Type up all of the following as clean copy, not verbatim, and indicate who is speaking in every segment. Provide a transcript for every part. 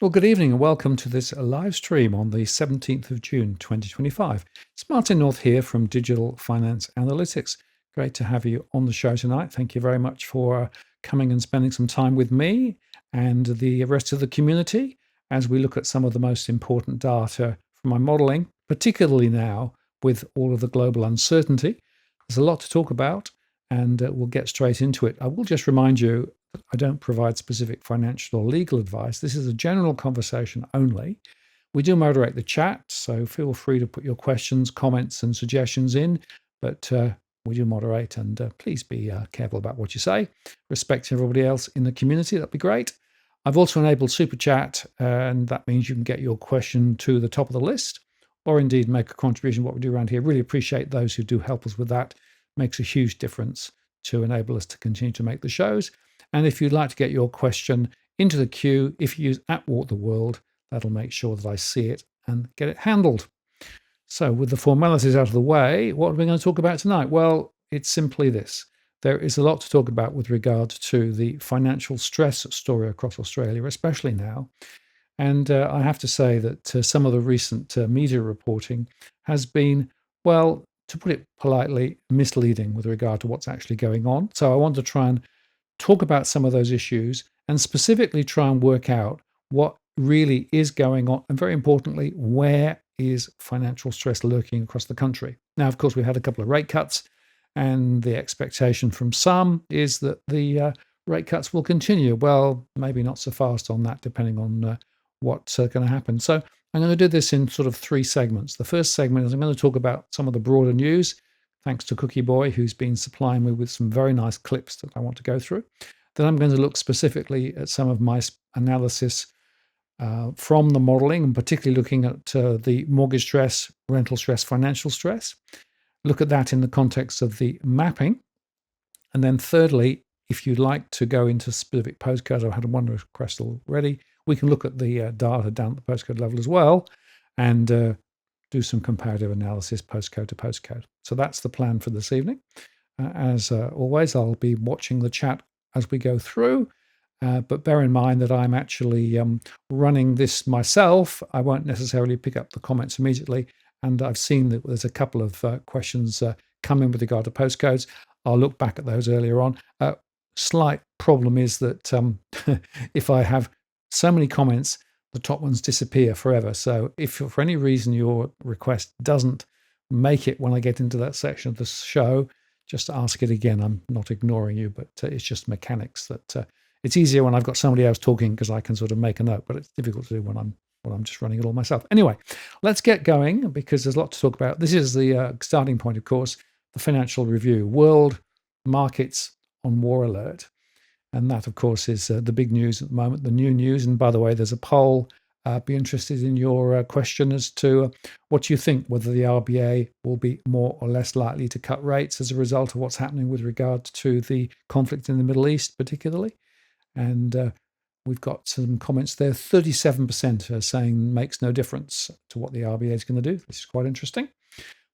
Speaker 1: Well, good evening and welcome to this live stream on the 17th of June 2025. It's Martin North here from Digital Finance Analytics. Great to have you on the show tonight. Thank you very much for coming and spending some time with me and the rest of the community as we look at some of the most important data from my modeling, particularly now with all of the global uncertainty. There's a lot to talk about and we'll get straight into it. I will just remind you I don't provide specific financial or legal advice. This is a general conversation only. We do moderate the chat, so feel free to put your questions, comments, and suggestions in. But we do moderate, and please be careful about what you say. Respect everybody else in the community. That'd be great. I've also enabled Super Chat, and that means you can get your question to the top of the list, or indeed make a contribution to what we do around here. Really appreciate those who do help us with that. Makes a huge difference to enable us to continue to make the shows. And if you'd like to get your question into the queue, if you use @WalkTheWorld, that'll make sure that I see it and get it handled. So with the formalities out of the way, what are we going to talk about tonight? Well, it's simply this. There is a lot to talk about with regard to the financial stress story across Australia, especially now. And I have to say that some of the recent media reporting has been, well, to put it politely, misleading with regard to what's actually going on. So I want to try and talk about some of those issues and specifically try and work out what really is going on and, very importantly, where is financial stress lurking across the country. Now, of course, we had a couple of rate cuts and the expectation from some is that the rate cuts will continue. Well, maybe not so fast on that, depending on what's going to happen. So I'm going to do this in sort of three segments. The first segment is I'm going to talk about some of the broader news, thanks to Cookie Boy, who's been supplying me with some very nice clips that I want to go through. Then I'm going to look specifically at some of my analysis from the modeling, and particularly looking at the mortgage stress, rental stress, financial stress. Look at that in the context of the mapping. And then thirdly, if you'd like to go into specific postcodes, I've had one request already, we can look at the data down at the postcode level as well and do some comparative analysis postcode to postcode. So that's the plan for this evening. As always, I'll be watching the chat as we go through, but bear in mind that I'm actually running this myself. I won't necessarily pick up the comments immediately, and I've seen that there's a couple of questions coming with regard to postcodes. I'll look back at those earlier on. Slight problem is that if I have so many comments, the top ones disappear forever. So if for any reason your request doesn't make it when I get into that section of the show, just ask it again. I'm not ignoring you, but it's just mechanics that it's easier when I've got somebody else talking because I can sort of make a note, but it's difficult to do when I'm just running it all myself. Anyway, let's get going because there's a lot to talk about. This is the starting point, of course, the financial review, world markets on war alert. And that, of course, is the big news at the moment, the new news. And by the way, there's a poll. Be interested in your question as to what you think, whether the RBA will be more or less likely to cut rates as a result of what's happening with regard to the conflict in the Middle East, particularly. And we've got some comments there. 37% are saying makes no difference to what the RBA is going to do. This is quite interesting,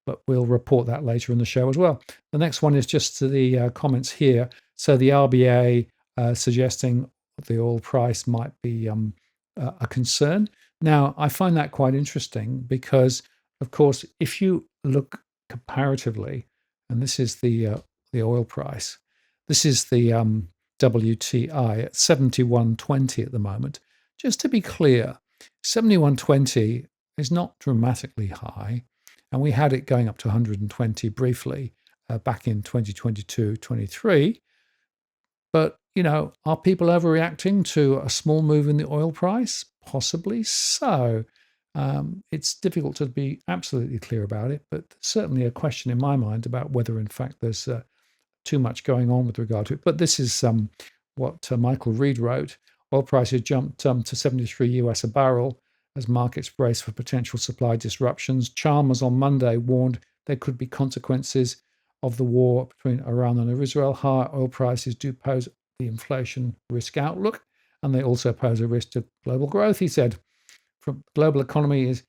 Speaker 1: but we'll report that later in the show as well. The next one is just to the comments here. So the RBA suggesting the oil price might be a concern. Now, I find that quite interesting because, of course, if you look comparatively, and this is the oil price, this is the WTI at 71.20 at the moment. Just to be clear, 71.20 is not dramatically high, and we had it going up to 120 briefly back in 2022-23. But, are people overreacting to a small move in the oil price? Possibly so. It's difficult to be absolutely clear about it, but certainly a question in my mind about whether, in fact, there's too much going on with regard to it. But this is what Michael Reed wrote. Oil prices jumped to 73 US a barrel as markets brace for potential supply disruptions. Chalmers on Monday warned there could be consequences of the war between Iran and Israel. Higher oil prices do pose the inflation risk outlook, and they also pose a risk to global growth, he said. The global economy is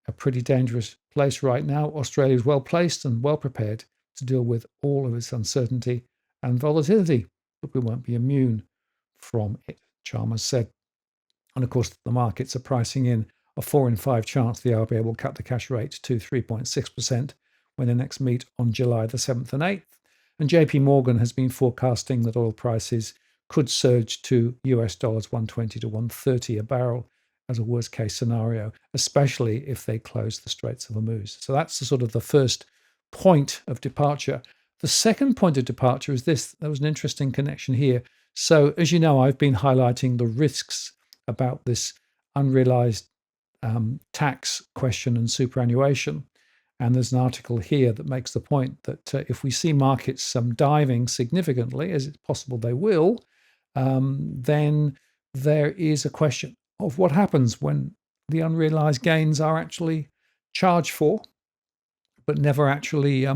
Speaker 1: a pretty dangerous place right now. Australia is well placed and well prepared to deal with all of its uncertainty and volatility, but we won't be immune from it, Chalmers said. And of course, the markets are pricing in a 4 in 5 chance the RBA will cut the cash rate to 3.6% when they next meet on July the 7th and 8th. And JP Morgan has been forecasting that oil prices could surge to US dollars 120 to 130 a barrel as a worst case scenario, especially if they close the Straits of Hormuz. So that's the sort of the first point of departure. The second point of departure is this. There was an interesting connection here. So as you know, I've been highlighting the risks about this unrealized tax question and superannuation. And there's an article here that makes the point that if we see markets diving significantly, as it's possible they will, then there is a question of what happens when the unrealized gains are actually charged for, but never actually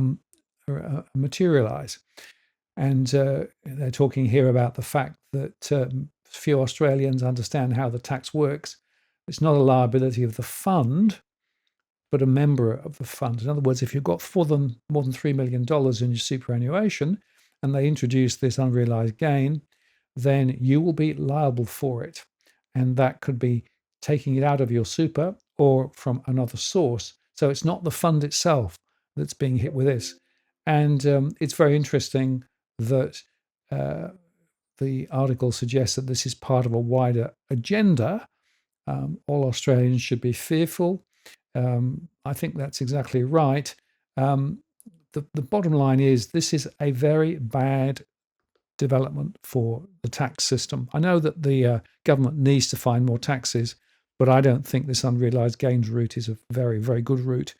Speaker 1: materialize. And they're talking here about the fact that few Australians understand how the tax works. It's not a liability of the fund, but a member of the fund. In other words, if you've got more than $3 million in your superannuation and they introduce this unrealized gain, then you will be liable for it. And that could be taking it out of your super or from another source. So it's not the fund itself that's being hit with this. And it's very interesting that the article suggests that this is part of a wider agenda. All Australians should be fearful. I think that's exactly right. The bottom line is this is a very bad development for the tax system. I know that the government needs to find more taxes, but I don't think this unrealized gains route is a very, very good route.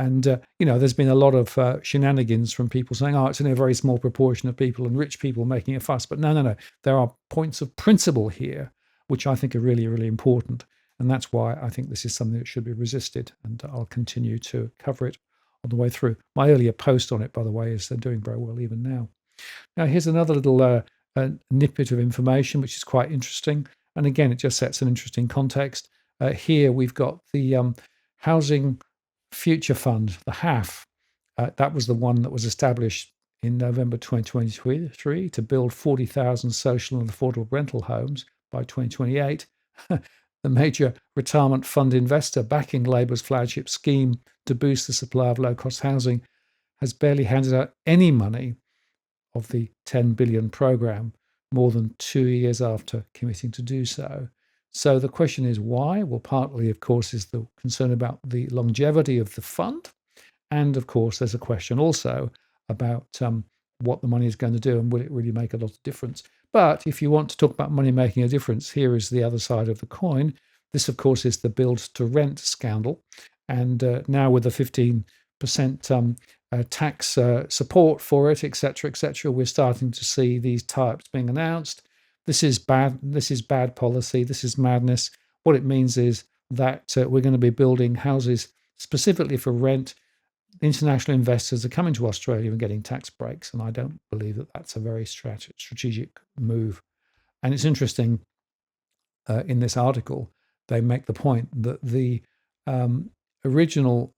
Speaker 1: And, there's been a lot of shenanigans from people saying, it's only a very small proportion of people and rich people making a fuss. But no. There are points of principle here, which I think are really, really important. And that's why I think this is something that should be resisted. And I'll continue to cover it on the way through. My earlier post on it, by the way, is doing very well even now. Now, here's another little snippet of information, which is quite interesting. And again, it just sets an interesting context. Here we've got the Housing Future Fund, the HAF. That was the one that was established in November 2023 to build 40,000 social and affordable rental homes by 2028. The major retirement fund investor backing Labour's flagship scheme to boost the supply of low-cost housing has barely handed out any money of the 10 billion programme more than 2 years after committing to do so. So the question is why? Well, partly, of course, is the concern about the longevity of the fund. And of course, there's a question also about what the money is going to do and will it really make a lot of difference. But if you want to talk about money making a difference, here is the other side of the coin. This, of course, is the build to rent scandal. And now with the 15% tax support for it, etc., we're starting to see these types being announced. This is bad. This is bad policy. This is madness. What it means is that we're going to be building houses specifically for rent. International investors are coming to Australia and getting tax breaks, and I don't believe that that's a very strategic move. And it's interesting, in this article, they make the point that the original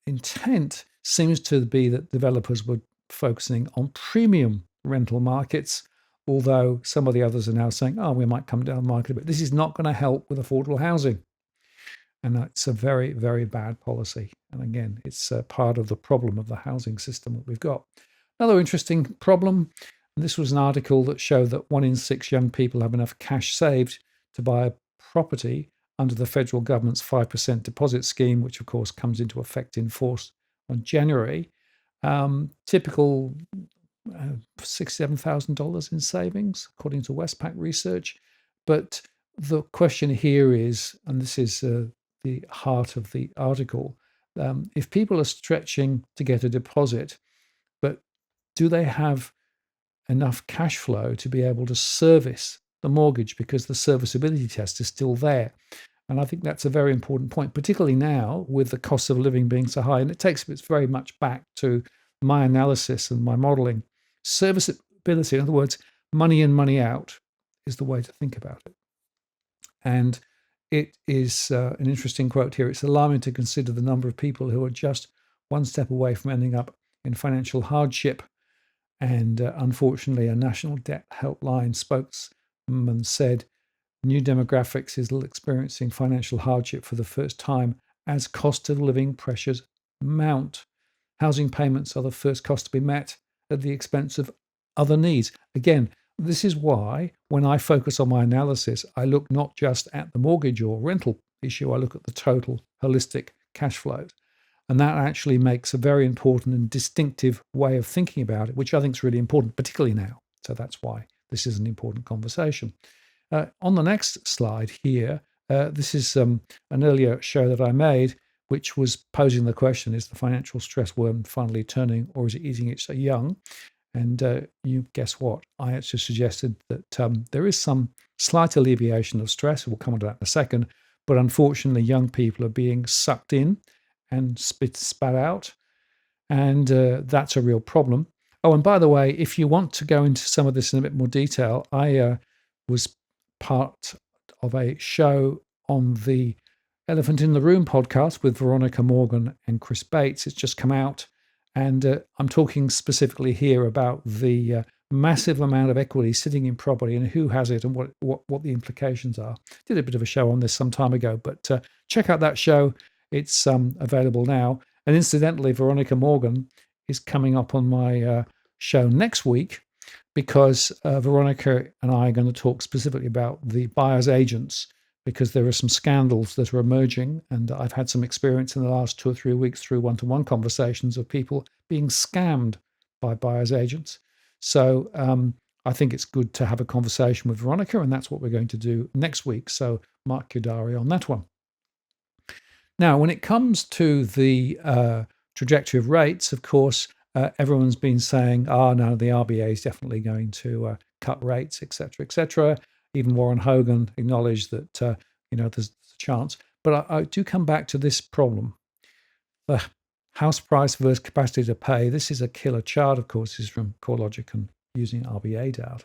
Speaker 1: intent seems to be that developers were focusing on premium rental markets, although some of the others are now saying, we might come down the market a bit. This is not going to help with affordable housing. And that's a very, very bad policy. And again, it's part of the problem of the housing system that we've got. Another interesting problem, and this was an article that showed that 1 in 6 young people have enough cash saved to buy a property under the federal government's 5% deposit scheme, which of course comes into effect in force on January. Typical $67,000 in savings, according to Westpac research. But the question here is, and this is the heart of the article, if people are stretching to get a deposit, but do they have enough cash flow to be able to service the mortgage, because the serviceability test is still there? And I think that's a very important point, particularly now with the cost of living being so high. And it takes us very much back to my analysis and my modeling. Serviceability, in other words, money in, money out, is the way to think about it. And it is an interesting quote here. It's alarming to consider the number of people who are just one step away from ending up in financial hardship. And unfortunately, a national debt helpline spokesman said New demographics is experiencing financial hardship for the first time as cost of living pressures mount. Housing payments are the first cost to be met at the expense of other needs. Again, this is why when I focus on my analysis, I look not just at the mortgage or rental issue, I look at the total holistic cash flows. And that actually makes a very important and distinctive way of thinking about it, which I think is really important, particularly now. So that's why this is an important conversation. On the next slide here, this is an earlier show that I made, which was posing the question, is the financial stress worm finally turning or is it eating its young? And you guess what? I actually suggested that there is some slight alleviation of stress. We'll come on to that in a second. But unfortunately, young people are being sucked in and spat out. And that's a real problem. Oh, and by the way, if you want to go into some of this in a bit more detail, I was part of a show on the Elephant in the Room podcast with Veronica Morgan and Chris Bates. It's just come out. And I'm talking specifically here about the massive amount of equity sitting in property and who has it and what the implications are. Did a bit of a show on this some time ago, but check out that show. It's available now. And incidentally, Veronica Morgan is coming up on my show next week because Veronica and I are going to talk specifically about the buyer's agents, because there are some scandals that are emerging. And I've had some experience in the last 2 or 3 weeks through one-to-one conversations of people being scammed by buyer's agents. So I think it's good to have a conversation with Veronica, and that's what we're going to do next week. So mark your diary on that one. Now, when it comes to the trajectory of rates, of course, everyone's been saying, no, the RBA is definitely going to cut rates, et cetera, et cetera. Even Warren Hogan acknowledged that, there's a chance. But I do come back to this problem. The house price versus capacity to pay. This is a killer chart, of course, is from CoreLogic and using RBA data,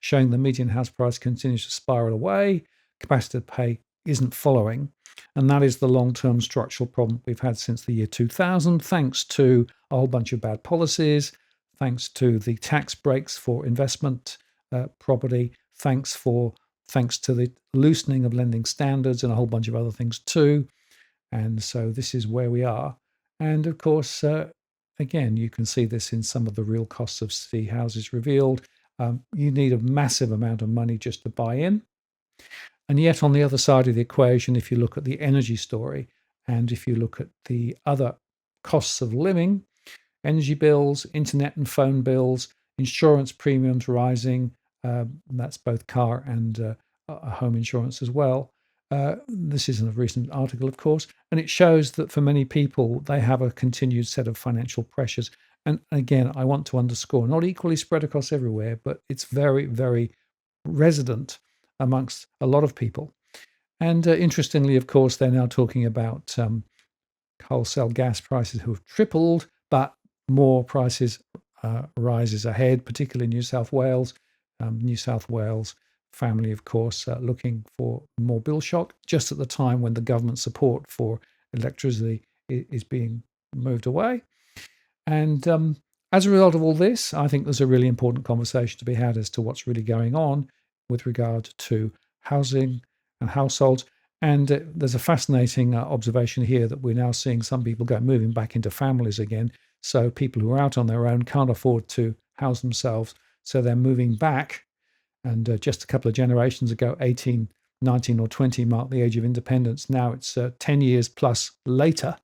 Speaker 1: showing the median house price continues to spiral away. Capacity to pay isn't following. And that is the long-term structural problem we've had since the year 2000, thanks to a whole bunch of bad policies, thanks to the tax breaks for investment property, thanks to the loosening of lending standards and a whole bunch of other things too. And so this is where we are. And of course, again, you can see this in some of the real costs of city houses revealed. You need a massive amount of money just to buy in. And yet on the other side of the equation, if you look at the energy story, and if you look at the other costs of living, energy bills, internet and phone bills, insurance premiums rising, that's both car and home insurance as well. This is in a recent article, of course, and it shows that for many people, they have a continued set of financial pressures. And again, I want to underscore, not equally spread across everywhere, but it's very, very resident amongst a lot of people. And interestingly, of course, they're now talking about wholesale gas prices who have tripled, but more prices rises ahead, particularly in New South Wales. New South Wales family, of course, looking for more bill shock just at the time when the government support for electricity is being moved away. And as a result of all this, I think there's a really important conversation to be had as to what's really going on with regard to housing and households. And there's a fascinating observation here that we're now seeing some people moving back into families again. So people who are out on their own can't afford to house themselves. So they're moving back. And just a couple of generations ago, 18, 19 or 20 marked the age of independence. Now it's 10 years plus later,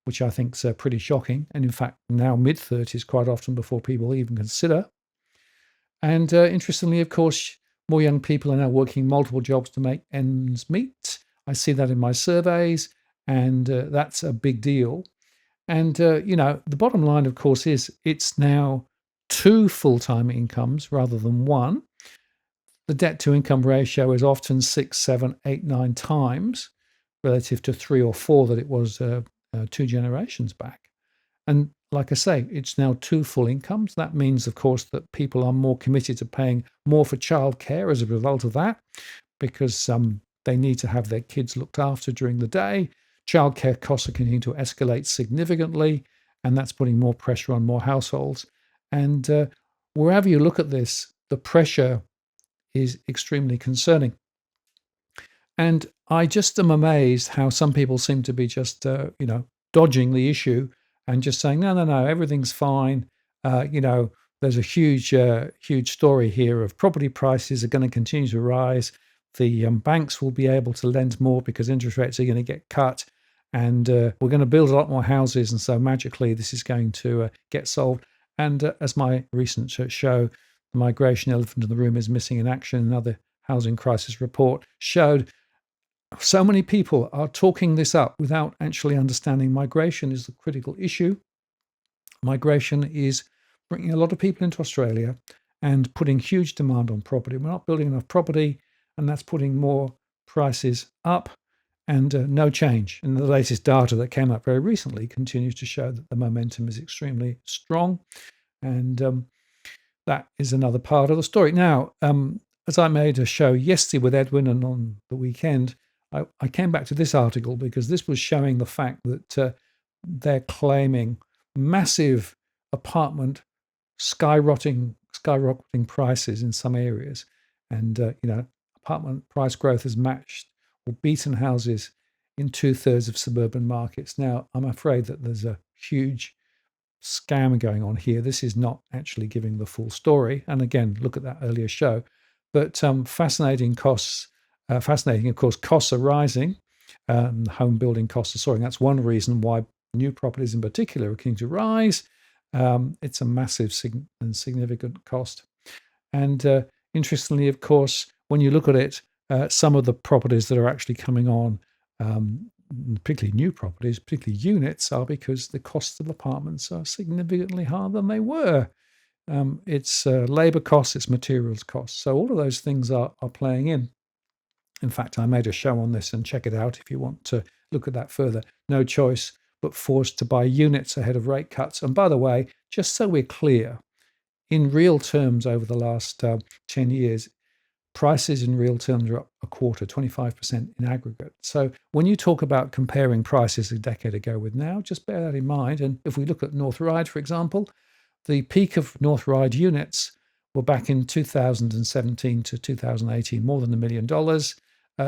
Speaker 1: which I think is pretty shocking. And in fact, now mid-30s quite often before people even consider. And interestingly, of course, more young people are now working multiple jobs to make ends meet. I see that in my surveys, and that's a big deal. And, the bottom line, of course, is it's now 2 full-time incomes rather than 1. The debt-to-income ratio is often 6, 7, 8, 9 times relative to 3 or 4 that it was 2 generations back. And like I say, it's now 2 full incomes. That means, of course, that people are more committed to paying more for childcare as a result of that, because they need to have their kids looked after during the day. Childcare costs are continuing to escalate significantly, and that's putting more pressure on more households. And wherever you look at this, the pressure is extremely concerning. And I just am amazed how some people seem to be just, dodging the issue and just saying, no, no, no, everything's fine. There's a huge story here of property prices are going to continue to rise. The banks will be able to lend more because interest rates are going to get cut. And we're going to build a lot more houses. And so magically, this is going to get solved. And as my recent show, The Migration Elephant in the Room is Missing in Action, another housing crisis report, showed, so many people are talking this up without actually understanding migration is the critical issue. Migration is bringing a lot of people into Australia and putting huge demand on property. We're not building enough property, and that's putting more prices up, and no change. And the latest data that came up very recently continues to show that the momentum is extremely strong. And that is another part of the story. Now, as I made a show yesterday with Edwin and on the weekend, I came back to this article because this was showing the fact that they're claiming massive apartment skyrocketing prices in some areas. And, apartment price growth has matched or beaten houses in 2/3 of suburban markets. Now, I'm afraid that there's a huge scam going on here. This is not actually giving the full story. And again, look at that earlier show. But fascinating, of course, costs are rising. Home building costs are soaring. That's one reason why new properties in particular are continuing to rise. It's a massive and significant cost. And interestingly, of course, when you look at it, some of the properties that are actually coming on, particularly new properties, particularly units, are because the costs of apartments are significantly higher than they were. It's labour costs, it's materials costs. So all of those things are playing in. In fact, I made a show on this, and check it out if you want to look at that further. No choice but forced to buy units ahead of rate cuts. And by the way, just so we're clear, in real terms over the last 10 years, prices in real terms are up a quarter, 25% in aggregate. So when you talk about comparing prices a decade ago with now, just bear that in mind. And if we look at North Ryde, for example, the peak of North Ryde units were back in 2017 to 2018, more than $1 million.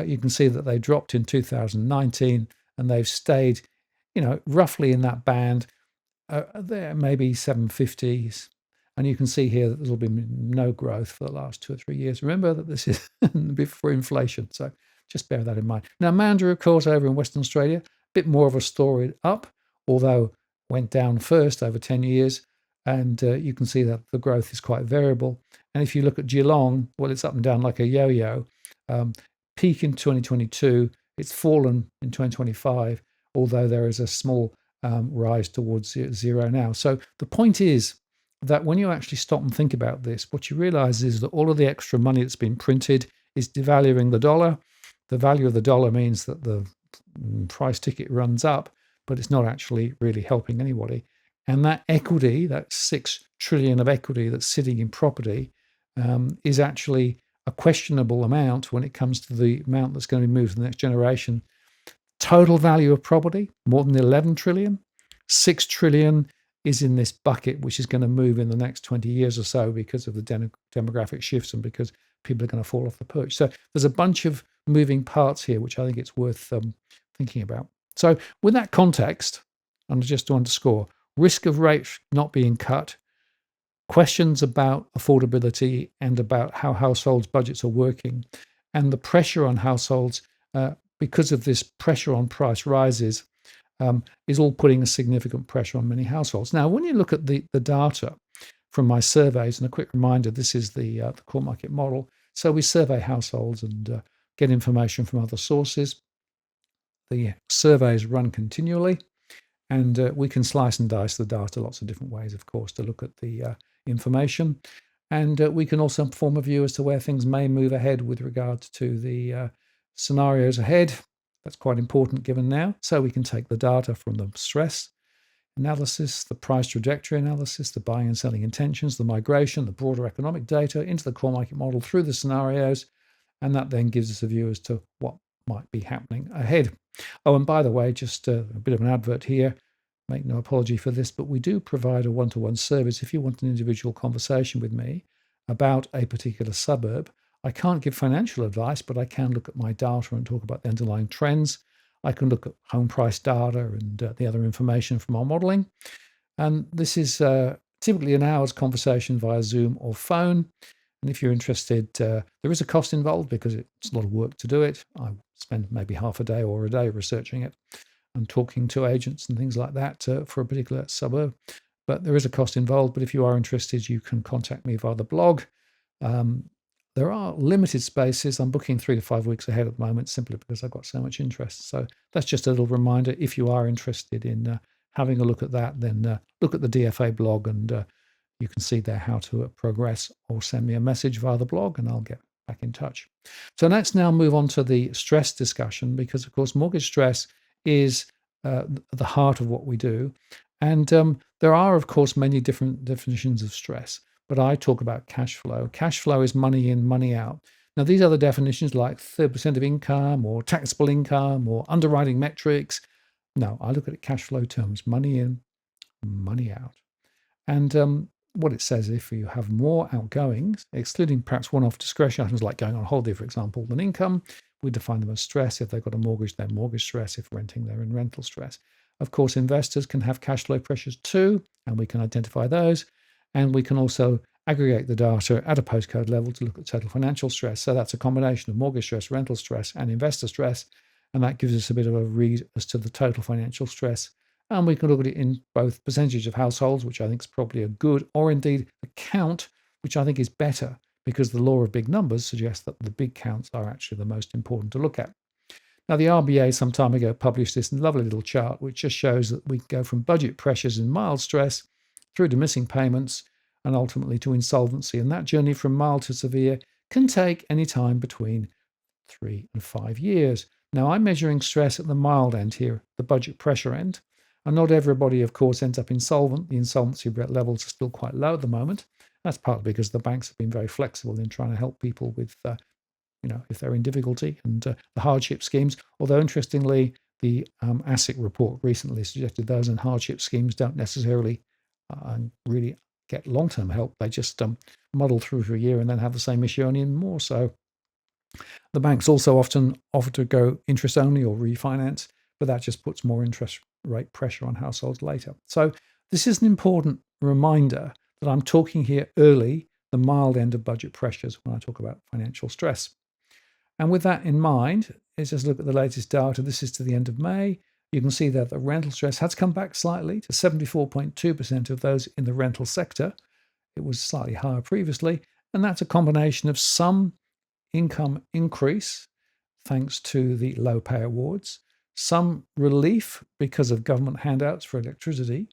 Speaker 1: You can see that they dropped in 2019, and they've stayed, roughly in that band. There maybe 750s. And you can see here that there's been no growth for the last 2 or 3 years. Remember that this is before inflation, so just bear that in mind. Now, Mandurah, of course, over in Western Australia, a bit more of a story up, although went down first over 10 years. And you can see that the growth is quite variable. And if you look at Geelong, well, it's up and down like a yo-yo. Peak in 2022, it's fallen in 2025, although there is a small rise towards zero now. So the point is that when you actually stop and think about this, what you realize is that all of the extra money that's been printed is devaluing the dollar. The value of the dollar means that the price ticket runs up, but it's not actually really helping anybody. And that equity, that 6 trillion of equity that's sitting in property, is actually a questionable amount when it comes to the amount that's going to be moved to the next generation. Total value of property, more than 11 trillion. 6 trillion is in this bucket, which is going to move in the next 20 years or so because of the demographic shifts and because people are going to fall off the perch. So there's a bunch of moving parts here, which I think it's worth thinking about. So with that context, and just to underscore, risk of rates not being cut, questions about affordability and about how households' budgets are working, and the pressure on households because of this pressure on price rises is all putting a significant pressure on many households. Now, when you look at the data from my surveys, and a quick reminder, this is the core market model. So we survey households and get information from other sources. The surveys run continually, and we can slice and dice the data lots of different ways, of course, to look at the information. And we can also form a view as to where things may move ahead with regard to the scenarios ahead. That's quite important given now. So we can take the data from the stress analysis, the price trajectory analysis, the buying and selling intentions, the migration, the broader economic data into the core market model through the scenarios. And that then gives us a view as to what might be happening ahead. Oh, and by the way, just a bit of an advert here. Make no apology for this, but we do provide a one-to-one service. If you want an individual conversation with me about a particular suburb, I can't give financial advice, but I can look at my data and talk about the underlying trends. I can look at home price data and the other information from our modeling. And this is typically an hour's conversation via Zoom or phone. And if you're interested, there is a cost involved because it's a lot of work to do it. I spend maybe half a day or a day researching it and talking to agents and things like that for a particular suburb. But there is a cost involved. But if you are interested, you can contact me via the blog. There are limited spaces. I'm booking 3 to 5 weeks ahead at the moment simply because I've got so much interest. So that's just a little reminder. If you are interested in having a look at that, then look at the DFA blog and you can see there how to progress, or send me a message via the blog and I'll get back in touch. So let's now move on to the stress discussion, because of course mortgage stress is the heart of what we do. And there are, of course, many different definitions of stress, but I talk about cash flow. Cash flow is money in, money out. Now, these other definitions like 30% of income or taxable income or underwriting metrics. No, I look at it cash flow terms, money in, money out. And what it says, if you have more outgoings, excluding perhaps one-off discretionary items like going on holiday, for example, than income, we define them as stress. If they've got a mortgage, they're mortgage stress. If renting, they're in rental stress. Of course, investors can have cash flow pressures too, and we can identify those. And we can also aggregate the data at a postcode level to look at total financial stress. So that's a combination of mortgage stress, rental stress, and investor stress. And that gives us a bit of a read as to the total financial stress. And we can look at it in both percentage of households, which I think is probably a good, or indeed a count, which I think is better, because the law of big numbers suggests that the big counts are actually the most important to look at. Now, the RBA some time ago published this lovely little chart, which just shows that we go from budget pressures and mild stress through to missing payments and ultimately to insolvency. And that journey from mild to severe can take any time between 3 and 5 years. Now, I'm measuring stress at the mild end here, the budget pressure end. And not everybody, of course, ends up insolvent. The insolvency levels are still quite low at the moment. That's partly because the banks have been very flexible in trying to help people with, if they're in difficulty, and the hardship schemes. Although, interestingly, the ASIC report recently suggested those in hardship schemes don't necessarily really get long-term help. They just muddle through for a year and then have the same issue, only more so. The banks also often offer to go interest only or refinance, but that just puts more interest rate pressure on households later. So this is an important reminder that I'm talking here early, the mild end of budget pressures, when I talk about financial stress. And with that in mind, let's just look at the latest data. This is to the end of May. You can see that the rental stress has come back slightly to 74.2% of those in the rental sector. It was slightly higher previously, and that's a combination of some income increase thanks to the low pay awards, some relief because of government handouts for electricity,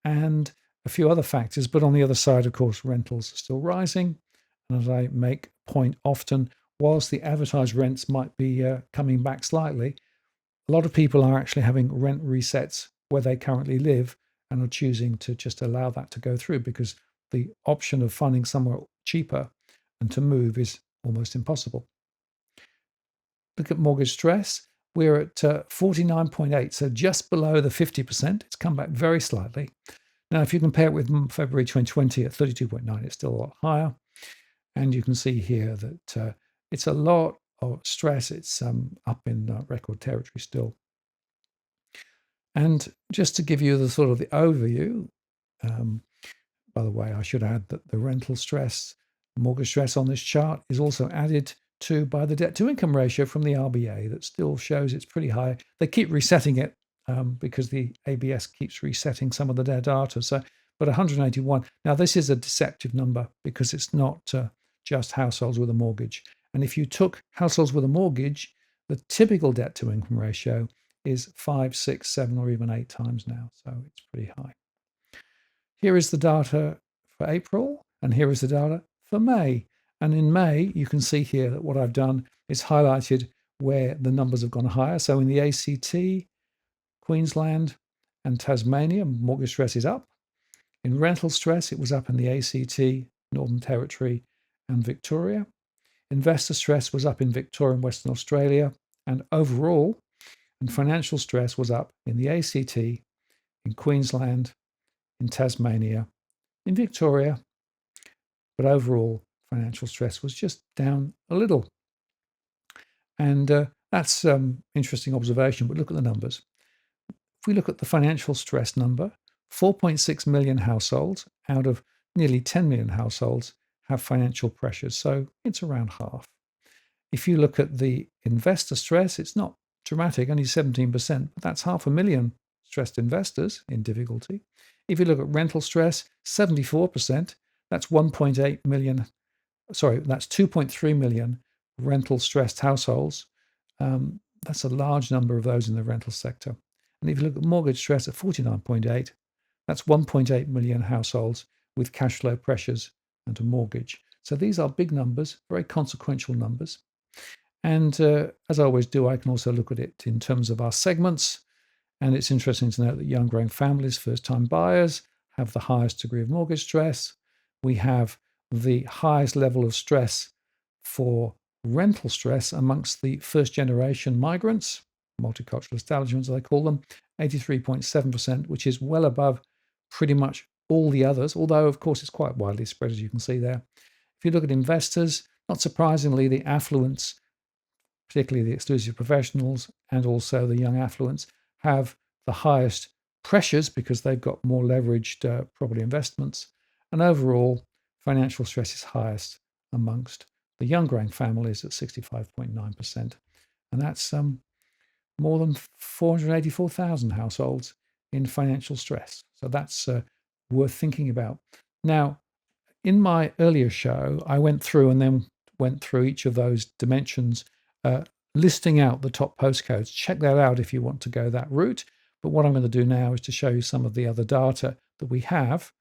Speaker 1: and a few other factors. But on the other side, of course, rentals are still rising. And as I make point often, whilst the advertised rents might be coming back slightly, a lot of people are actually having rent resets where they currently live and are choosing to just allow that to go through, because the option of finding somewhere cheaper and to move is almost impossible. Look at mortgage stress. We're at 49.8, so just below the 50%. It's come back very slightly. Now, if you compare it with February 2020 at 32.9, it's still a lot higher. And you can see here that it's a lot of stress. It's up in record territory still. And just to give you the sort of the overview, by the way, I should add that the rental stress, mortgage stress on this chart is also added to by the debt to income ratio from the RBA that still shows it's pretty high. They keep resetting it because the ABS keeps resetting some of the data. So, but 181. Now, this is a deceptive number because it's not just households with a mortgage. And if you took households with a mortgage, the typical debt to income ratio is 5, 6, 7, or even 8 times now. So it's pretty high. Here is the data for April, and here is the data for May. And in May, you can see here that what I've done is highlighted where the numbers have gone higher. So in the ACT, Queensland, and Tasmania, mortgage stress is up. In rental stress, it was up in the ACT, Northern Territory, and Victoria. Investor stress was up in Victoria and Western Australia. And overall, and financial stress was up in the ACT, in Queensland, in Tasmania, in Victoria. But overall, financial stress was just down a little. And that's interesting observation, but look at the numbers. If we look at the financial stress number, 4.6 million households out of nearly 10 million households have financial pressures. So it's around half. If you look at the investor stress, it's not dramatic, only 17%, but that's 500,000 stressed investors in difficulty. If you look at rental stress, 74%, that's 1.8 million, sorry, that's 2.3 million rental stressed households. That's a large number of those in the rental sector. And if you look at mortgage stress at 49.8, that's 1.8 million households with cash flow pressures and a mortgage. So these are big numbers, very consequential numbers. And as I always do, I can also look at it in terms of our segments. And it's interesting to note that young growing families, first-time buyers, have the highest degree of mortgage stress. We have the highest level of stress for rental stress amongst the first-generation migrants, multicultural establishments, as I call them, 83.7%, which is well above pretty much all the others, although, of course, it's quite widely spread, as you can see there. If you look at investors, not surprisingly, the affluents, particularly the exclusive professionals and also the young affluents, have the highest pressures because they've got more leveraged property investments. And overall, financial stress is highest amongst the young growing families at 65.9%. And that's more than 484,000 households in financial stress. So that's worth thinking about. Now, in my earlier show, I went through each of those dimensions, listing out the top postcodes. Check that out if you want to go that route. But what I'm going to do now is to show you some of the other data that we have.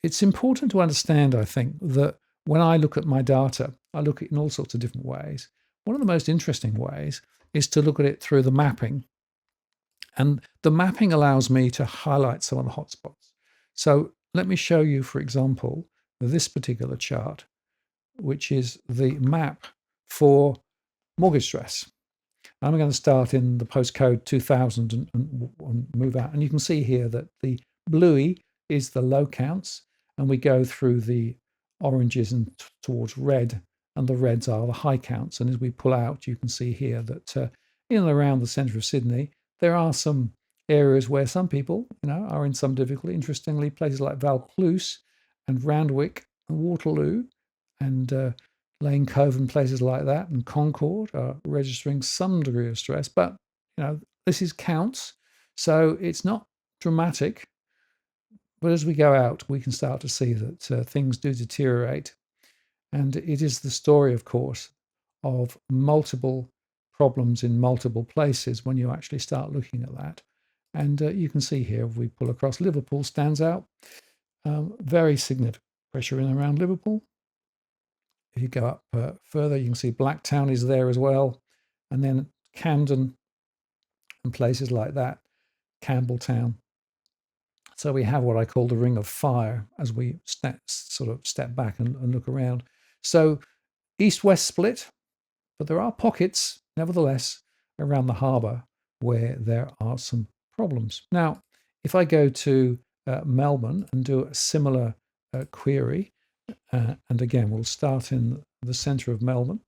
Speaker 1: It's important to understand, I think, that when I look at my data, I look at it in all sorts of different ways. One of the most interesting ways is to look at it through the mapping. And the mapping allows me to highlight some of the hotspots. So let me show you, for example, this particular chart, which is the map for mortgage stress. I'm going to start in the postcode 2000 and move out. And you can see here that the bluey is the low counts, and we go through the oranges and towards red, and the reds are the high counts. And as we pull out, you can see here that in and around the centre of Sydney, there are some areas where some people, are in some difficulty. Interestingly, places like Vaucluse and Randwick and Waterloo and Lane Cove and places like that, and Concord are registering some degree of stress. But, this is counts, so it's not dramatic. But as we go out, we can start to see that things do deteriorate. And it is the story, of course, of multiple problems in multiple places when you actually start looking at that. And you can see here, if we pull across, Liverpool stands out. Very significant pressure in and around Liverpool. If you go up further, you can see Blacktown is there as well. And then Camden and places like that, Campbelltown. So we have what I call the ring of fire as we sort of step back and look around. So east-west split, but there are pockets, nevertheless, around the harbour where there are some problems. Now, if I go to Melbourne and do a similar query, and again, we'll start in the centre of Melbourne,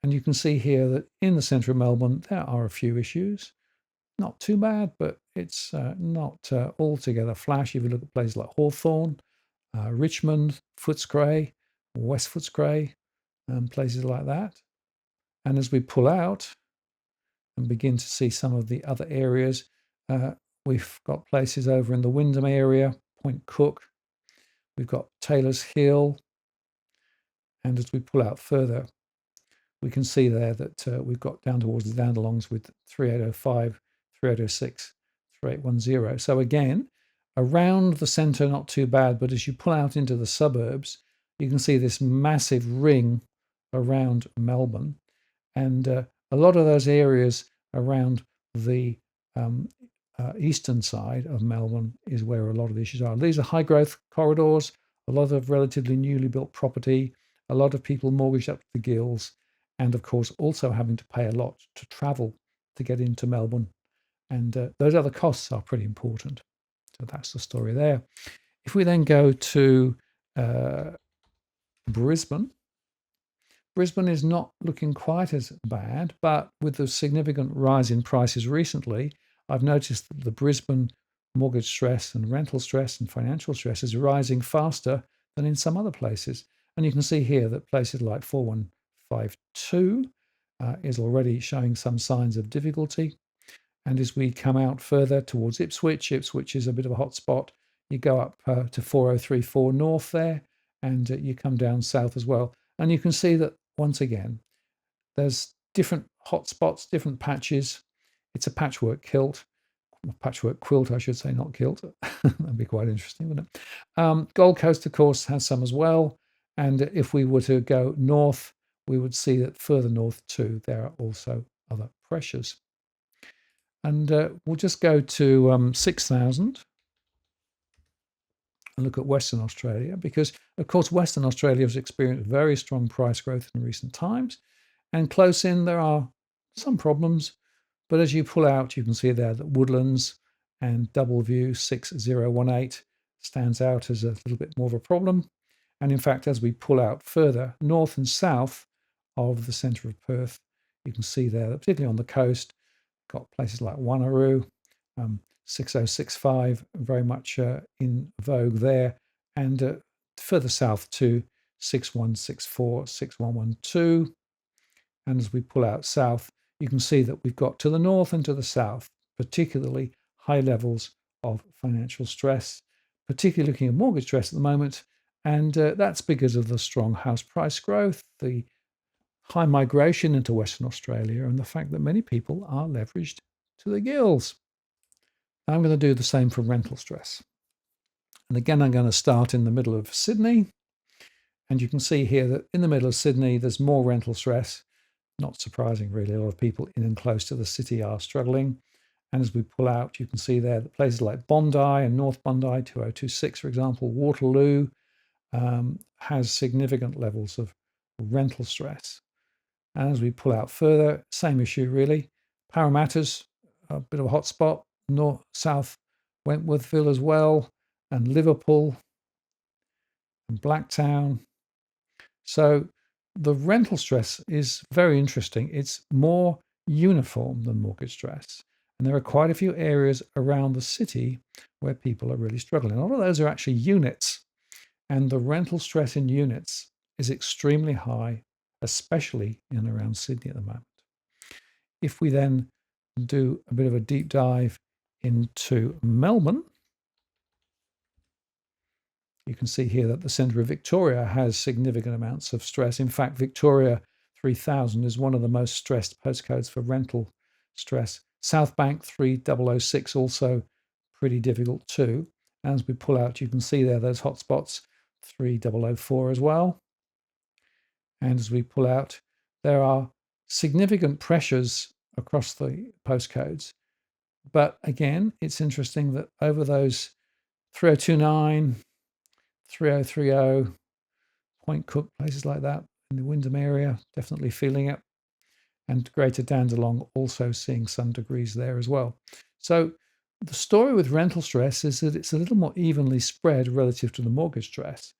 Speaker 1: and you can see here that in the centre of Melbourne, there are a few issues. Not too bad, but it's not altogether flash. If you look at places like Hawthorn, Richmond, Footscray, West Footscray, places like that. And as we pull out and begin to see some of the other areas, we've got places over in the Wyndham area, Point Cook. We've got Taylor's Hill. And as we pull out further, we can see there that we've got down towards the Dandenongs with 3805, 3806, 3810. So again, around the centre, not too bad, but as you pull out into the suburbs, you can see this massive ring around Melbourne. And a lot of those areas around the eastern side of Melbourne is where a lot of the issues are. These are high growth corridors, a lot of relatively newly built property, a lot of people mortgaged up to the gills, and of course also having to pay a lot to travel to get into Melbourne. And those other costs are pretty important. So that's the story there. If we then go to Brisbane. Brisbane is not looking quite as bad, but with the significant rise in prices recently, I've noticed that the Brisbane mortgage stress and rental stress and financial stress is rising faster than in some other places. And you can see here that places like 4152 is already showing some signs of difficulty. And as we come out further towards Ipswich, Ipswich is a bit of a hot spot. You go up to 4034 north there, and you come down south as well. And you can see that once again, there's different hot spots, different patches. It's a patchwork quilt, I should say, not kilt. That'd be quite interesting, wouldn't it? Gold Coast, of course, has some as well. And if we were to go north, we would see that further north too, there are also other pressures. And we'll just go to 6,000 and look at Western Australia, because, of course, Western Australia has experienced very strong price growth in recent times. And close in, there are some problems. But as you pull out, you can see there that Woodlands and Double View 6018 stands out as a little bit more of a problem. And in fact, as we pull out further north and south of the centre of Perth, you can see there that particularly on the coast, got places like Wanneroo, 6065, very much in vogue there, and further south to 6164, 6112. And as we pull out south, you can see that we've got to the north and to the south, particularly high levels of financial stress, particularly looking at mortgage stress at the moment. And that's because of the strong house price growth, the high migration into Western Australia, and the fact that many people are leveraged to the gills. I'm going to do the same for rental stress. And again, I'm going to start in the middle of Sydney. And you can see here that in the middle of Sydney, there's more rental stress. Not surprising, really. A lot of people in and close to the city are struggling. And as we pull out, you can see there that places like Bondi and North Bondi, 2026, for example, Waterloo, has significant levels of rental stress. And as we pull out further, same issue really. Parramatta's a bit of a hot spot. North, South Wentworthville as well, and Liverpool and Blacktown. So the rental stress is very interesting. It's more uniform than mortgage stress. And there are quite a few areas around the city where people are really struggling. A lot of those are actually units. And the rental stress in units is extremely high, especially in and around Sydney at the moment. If we then do a bit of a deep dive into Melbourne, you can see here that the centre of Victoria has significant amounts of stress. In fact, Victoria 3000 is one of the most stressed postcodes for rental stress. South Bank 3006 also pretty difficult too. As we pull out, you can see there those hotspots, 3004 as well. And as we pull out, there are significant pressures across the postcodes. But again, it's interesting that over those 3029, 3030, Point Cook, places like that, in the Wyndham area, definitely feeling it. And Greater Dandenong also seeing some degrees there as well. So the story with rental stress is that it's a little more evenly spread relative to the mortgage stress,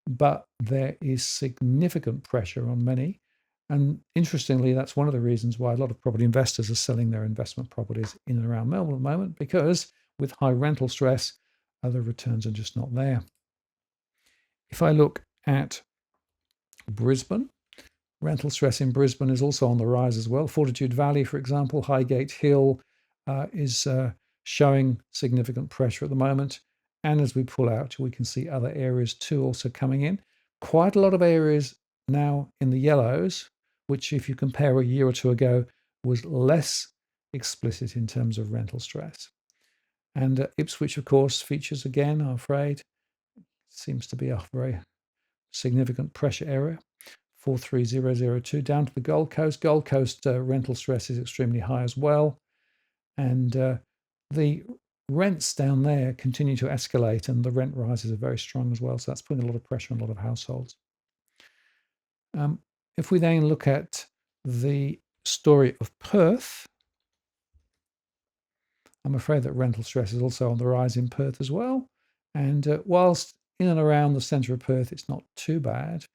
Speaker 1: but there is significant pressure on many. And interestingly, that's one of the reasons why a lot of property investors are selling their investment properties in and around Melbourne at the moment, because with high rental stress, the returns are just not there. If I look at Brisbane, rental stress in Brisbane is also on the rise as well. Fortitude Valley, for example, Highgate Hill is showing significant pressure at the moment. And as we pull out, we can see other areas too also coming in. Quite a lot of areas now in the yellows, which if you compare a year or two ago, was less explicit in terms of rental stress. And Ipswich, of course, features again, I'm afraid. Seems to be a very significant pressure area. 43002 down to the Gold Coast. Gold Coast rental stress is extremely high as well. And the rents down there continue to escalate, and the rent rises are very strong as well. So that's putting a lot of pressure on a lot of households. If we then look at the story of Perth, I'm afraid that rental stress is also on the rise in Perth as well. And whilst in and around the centre of Perth, it's not too bad,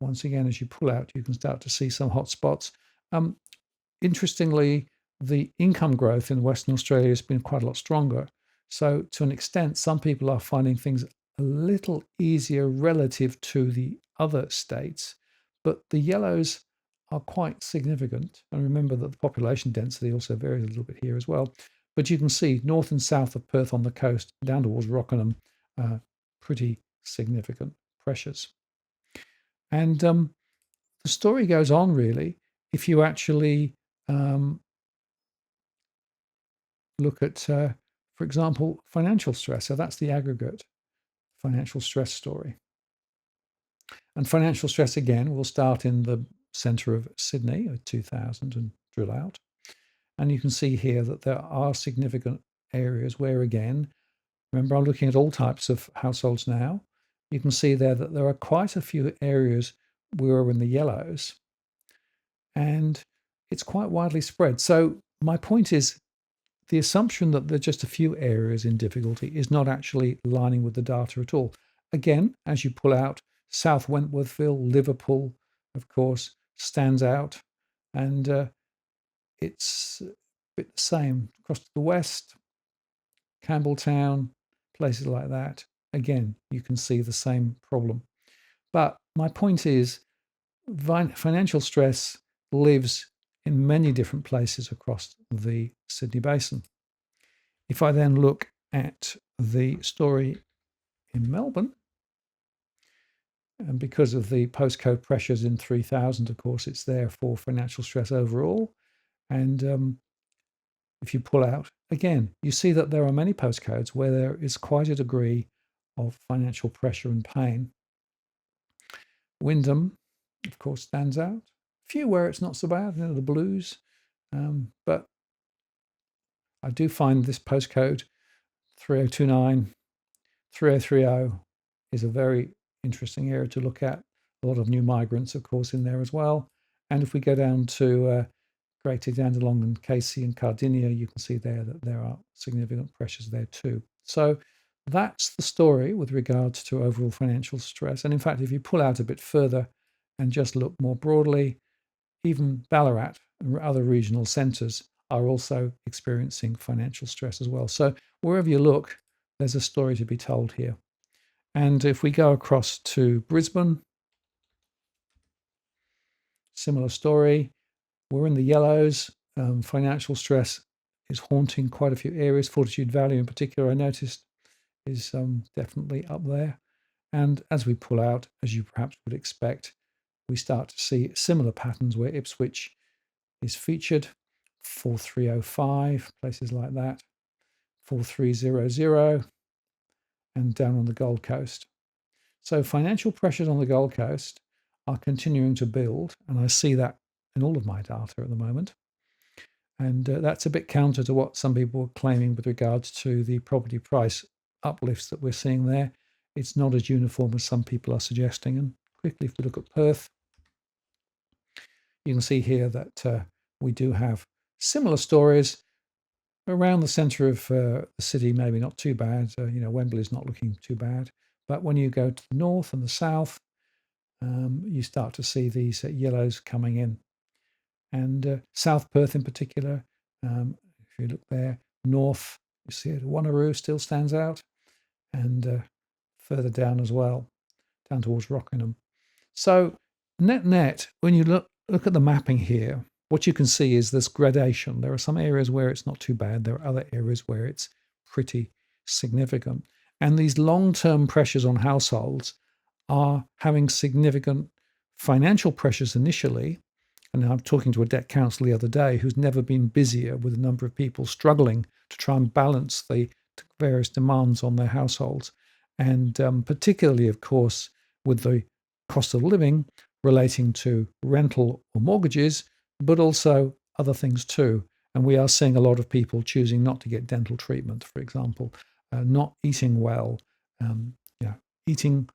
Speaker 1: once again, as you pull out, you can start to see some hot spots. Interestingly, the income growth in Western Australia has been quite a lot stronger. So to an extent, some people are finding things a little easier relative to the other states, but the yellows are quite significant. And remember that the population density also varies a little bit here as well. But you can see north and south of Perth on the coast, down towards Rockingham, pretty significant pressures. And the story goes on, really, if you actually look at, for example, financial stress. So that's the aggregate financial stress story. And financial stress, again, will start in the centre of Sydney at 2000 and drill out. And you can see here that there are significant areas where, again, remember I'm looking at all types of households now. You can see there that there are quite a few areas where we're in the yellows. And it's quite widely spread. So my point is, the assumption that there's just a few areas in difficulty is not actually lining with the data at all. Again, as you pull out, South Wentworthville, Liverpool, of course, stands out. And it's a bit the same across to the west, Campbelltown, places like that. Again, you can see the same problem. But my point is, financial stress lives in many different places across the Sydney Basin. If I then look at the story in Melbourne, and because of the postcode pressures in 3000, of course, it's there for financial stress overall. And if you pull out, again, you see that there are many postcodes where there is quite a degree of financial pressure and pain. Wyndham, of course, stands out. Few where it's not so bad, the blues. But I do find this postcode 3029, 3030 is a very interesting area to look at. A lot of new migrants, of course, in there as well. And if we go down to Greater Dandenong and Casey and Cardinia, you can see there that there are significant pressures there too. So that's the story with regards to overall financial stress. And in fact, if you pull out a bit further and just look more broadly, even Ballarat and other regional centres are also experiencing financial stress as well. So wherever you look, there's a story to be told here. And if we go across to Brisbane, similar story. We're in the yellows. Financial stress is haunting quite a few areas. Fortitude Valley in particular, I noticed, is definitely up there. And as we pull out, as you perhaps would expect, we start to see similar patterns where Ipswich is featured, 4305, places like that, 4300, and down on the Gold Coast. So financial pressures on the Gold Coast are continuing to build, and I see that in all of my data at the moment. And that's a bit counter to what some people are claiming with regards to the property price uplifts that we're seeing there. It's not as uniform as some people are suggesting. And quickly, if we look at Perth, you can see here that we do have similar stories around the centre of the city. Maybe not too bad. Wembley's not looking too bad. But when you go to the north and the south, you start to see these yellows coming in. And South Perth in particular, if you look there, north, you see it, Wanneroo still stands out, and further down as well, down towards Rockingham. So net, when you look at the mapping here, what you can see is this gradation. There are some areas where it's not too bad. There are other areas where it's pretty significant. And these long-term pressures on households are having significant financial pressures initially. And I'm talking to a debt counsellor the other day who's never been busier with a number of people struggling to try and balance the various demands on their households. And particularly, of course, with the cost of living relating to rental or mortgages, but also other things too. And we are seeing a lot of people choosing not to get dental treatment, for example, not eating well, eating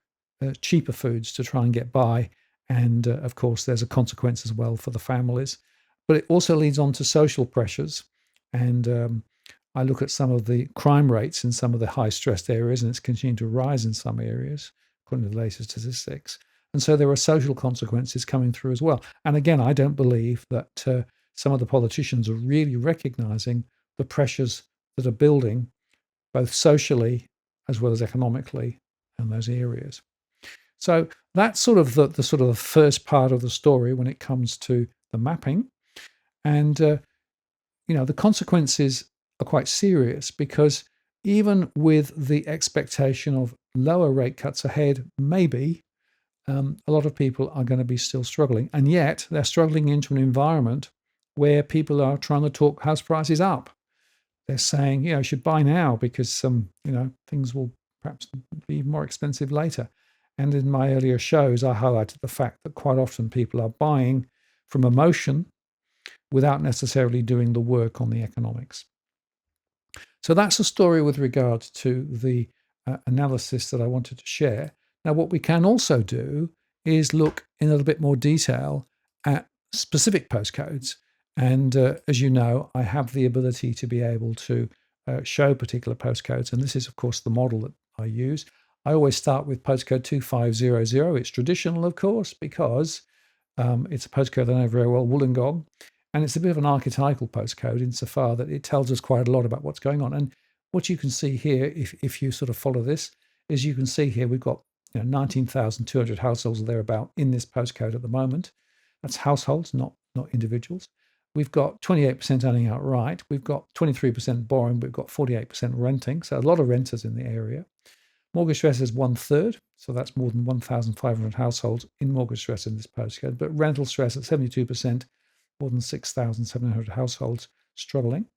Speaker 1: cheaper foods to try and get by. And of course, there's a consequence as well for the families. But it also leads on to social pressures. And I look at some of the crime rates in some of the high stressed areas, and it's continuing to rise in some areas, according to the latest statistics. And so there are social consequences coming through as well. And again, I don't believe that some of the politicians are really recognizing the pressures that are building, both socially as well as economically, in those areas. So that's sort of the sort of the first part of the story when it comes to the mapping. And the consequences are quite serious, because even with the expectation of lower rate cuts ahead, maybe a lot of people are going to be still struggling. And yet they're struggling into an environment where people are trying to talk house prices up. They're saying, you should buy now because things will perhaps be more expensive later. And in my earlier shows, I highlighted the fact that quite often people are buying from emotion without necessarily doing the work on the economics. So that's a story with regard to the analysis that I wanted to share. Now, what we can also do is look in a little bit more detail at specific postcodes. And as you know, I have the ability to be able to show particular postcodes. And this is, of course, the model that I use. I always start with postcode 2500. It's traditional, of course, because it's a postcode I know very well, Wollongong. And it's a bit of an archetypal postcode insofar that it tells us quite a lot about what's going on. And what you can see here, if you sort of follow this, is you can see here we've got 19,200 households or thereabout in this postcode at the moment. That's households, not individuals. We've got 28% owning outright. We've got 23% borrowing. We've got 48% renting. So a lot of renters in the area. Mortgage stress is 1/3. So that's more than 1,500 households in mortgage stress in this postcode. But rental stress at 72%. More than 6,700 households struggling.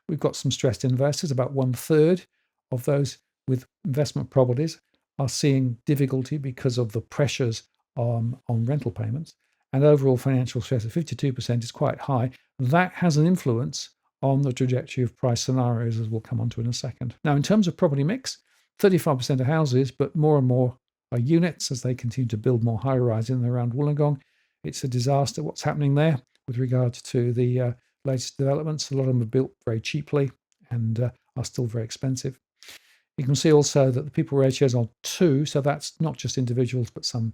Speaker 1: We've got some stressed investors. About 1/3 of those with investment properties are seeing difficulty because of the pressures on rental payments. And overall financial stress at 52% is quite high. That has an influence on the trajectory of price scenarios, as we'll come on to in a second. Now, in terms of property mix, 35% are houses, but more and more are units as they continue to build more high-rise in and around Wollongong. It's a disaster what's happening there with regard to the latest developments. A lot of them are built very cheaply and are still very expensive. You can see also that the people ratios are 2, so that's not just individuals, but some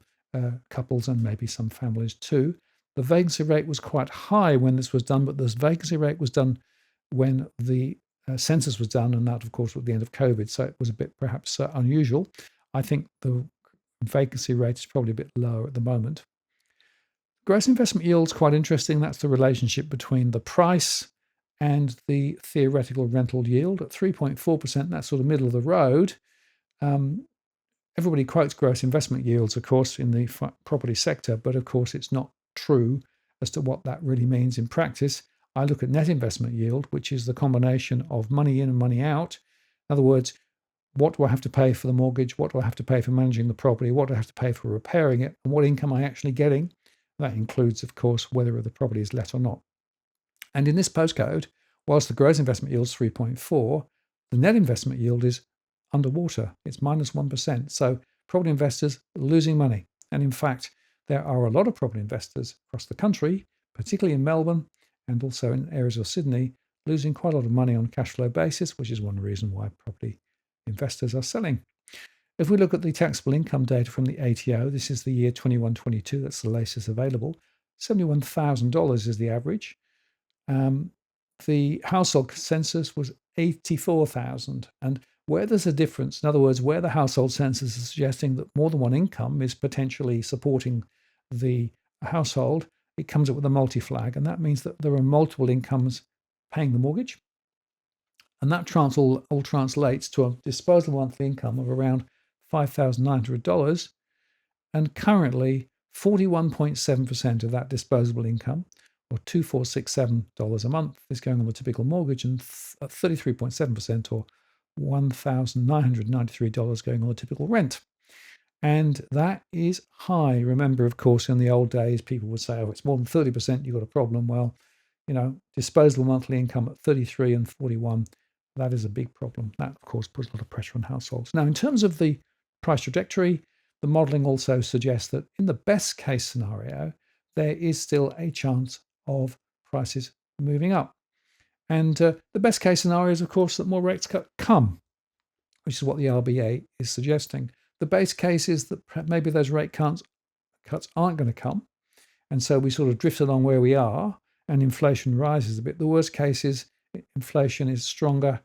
Speaker 1: couples and maybe some families too. The vacancy rate was quite high when this was done, but this vacancy rate was done when the census was done, and that, of course, was at the end of COVID, so it was a bit perhaps unusual. I think the vacancy rate is probably a bit lower at the moment. Gross investment yield is quite interesting. That's the relationship between the price and the theoretical rental yield at 3.4%. That's sort of middle of the road. Everybody quotes gross investment yields, of course, in the property sector, but of course it's not true as to what that really means in practice. I look at net investment yield, which is the combination of money in and money out. In other words, what do I have to pay for the mortgage? What do I have to pay for managing the property? What do I have to pay for repairing it? And what income am I actually getting? That includes, of course, whether the property is let or not. And in this postcode, whilst the gross investment yield is 3.4, the net investment yield is underwater. It's minus 1%. So property investors are losing money. And in fact, there are a lot of property investors across the country, particularly in Melbourne and also in areas of Sydney, losing quite a lot of money on a cash flow basis, which is one reason why property investors are selling. If we look at the taxable income data from the ATO, this is the year 21-22, that's the latest available. $71,000 is the average. The household census was 84,000. And where there's a difference, in other words, where the household census is suggesting that more than one income is potentially supporting the household, it comes up with a multi-flag. And that means that there are multiple incomes paying the mortgage. And that all translates to a disposable monthly income of around $5,900. And currently, 41.7% of that disposable income, or $2,467 a month, is going on the typical mortgage, and 33.7%, or $1,993, going on the typical rent. And that is high. Remember, of course, in the old days, people would say, oh, it's more than 30%, you've got a problem. Well, disposable monthly income at 33 and 41, that is a big problem. That, of course, puts a lot of pressure on households. Now, in terms of the price trajectory, the modelling also suggests that in the best case scenario, there is still a chance of prices moving up. And the best case scenario is, of course, that more rates come, which is what the RBA is suggesting. The base case is that maybe those rate cuts cuts aren't going to come. And so we sort of drift along where we are, and inflation rises a bit. The worst case is inflation is stronger,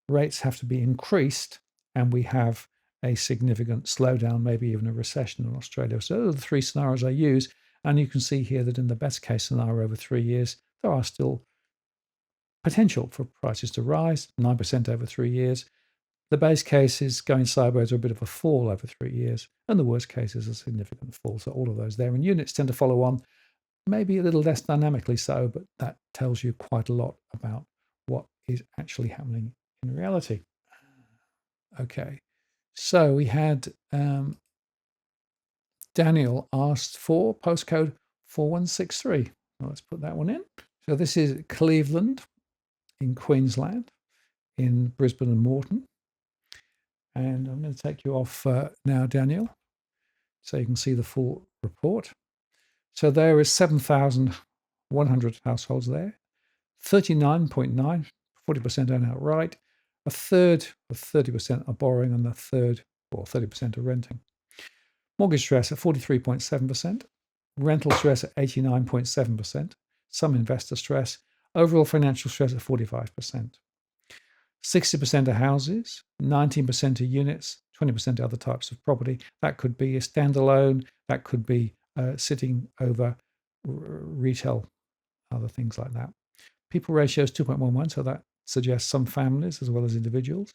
Speaker 1: rates have to be increased, and we have a significant slowdown, maybe even a recession in Australia. So those are the three scenarios I use. And you can see here that in the best case scenario over 3 years, there are still potential for prices to rise, 9% over 3 years. The base case is going sideways or a bit of a fall over 3 years. And the worst case is a significant fall. So all of those there. And units tend to follow on, maybe a little less dynamically so, but that tells you quite a lot about what is actually happening in reality. Okay, so we had Daniel asked for postcode 4163. Well, let's put that one in. So this is Cleveland in Queensland, in Brisbane and Moreton. And I'm going to take you off now, Daniel, so you can see the full report. So there is 7,100 households there, 39.9, 40% own outright, a third of 30% are borrowing, and a third, or 30% are renting. Mortgage stress at 43.7%, rental stress at 89.7%, some investor stress, overall financial stress at 45%. 60% are houses, 19% are units, 20% are other types of property. That could be a standalone, that could be sitting over retail, other things like that. People ratio is 2.11, so that suggests some families as well as individuals.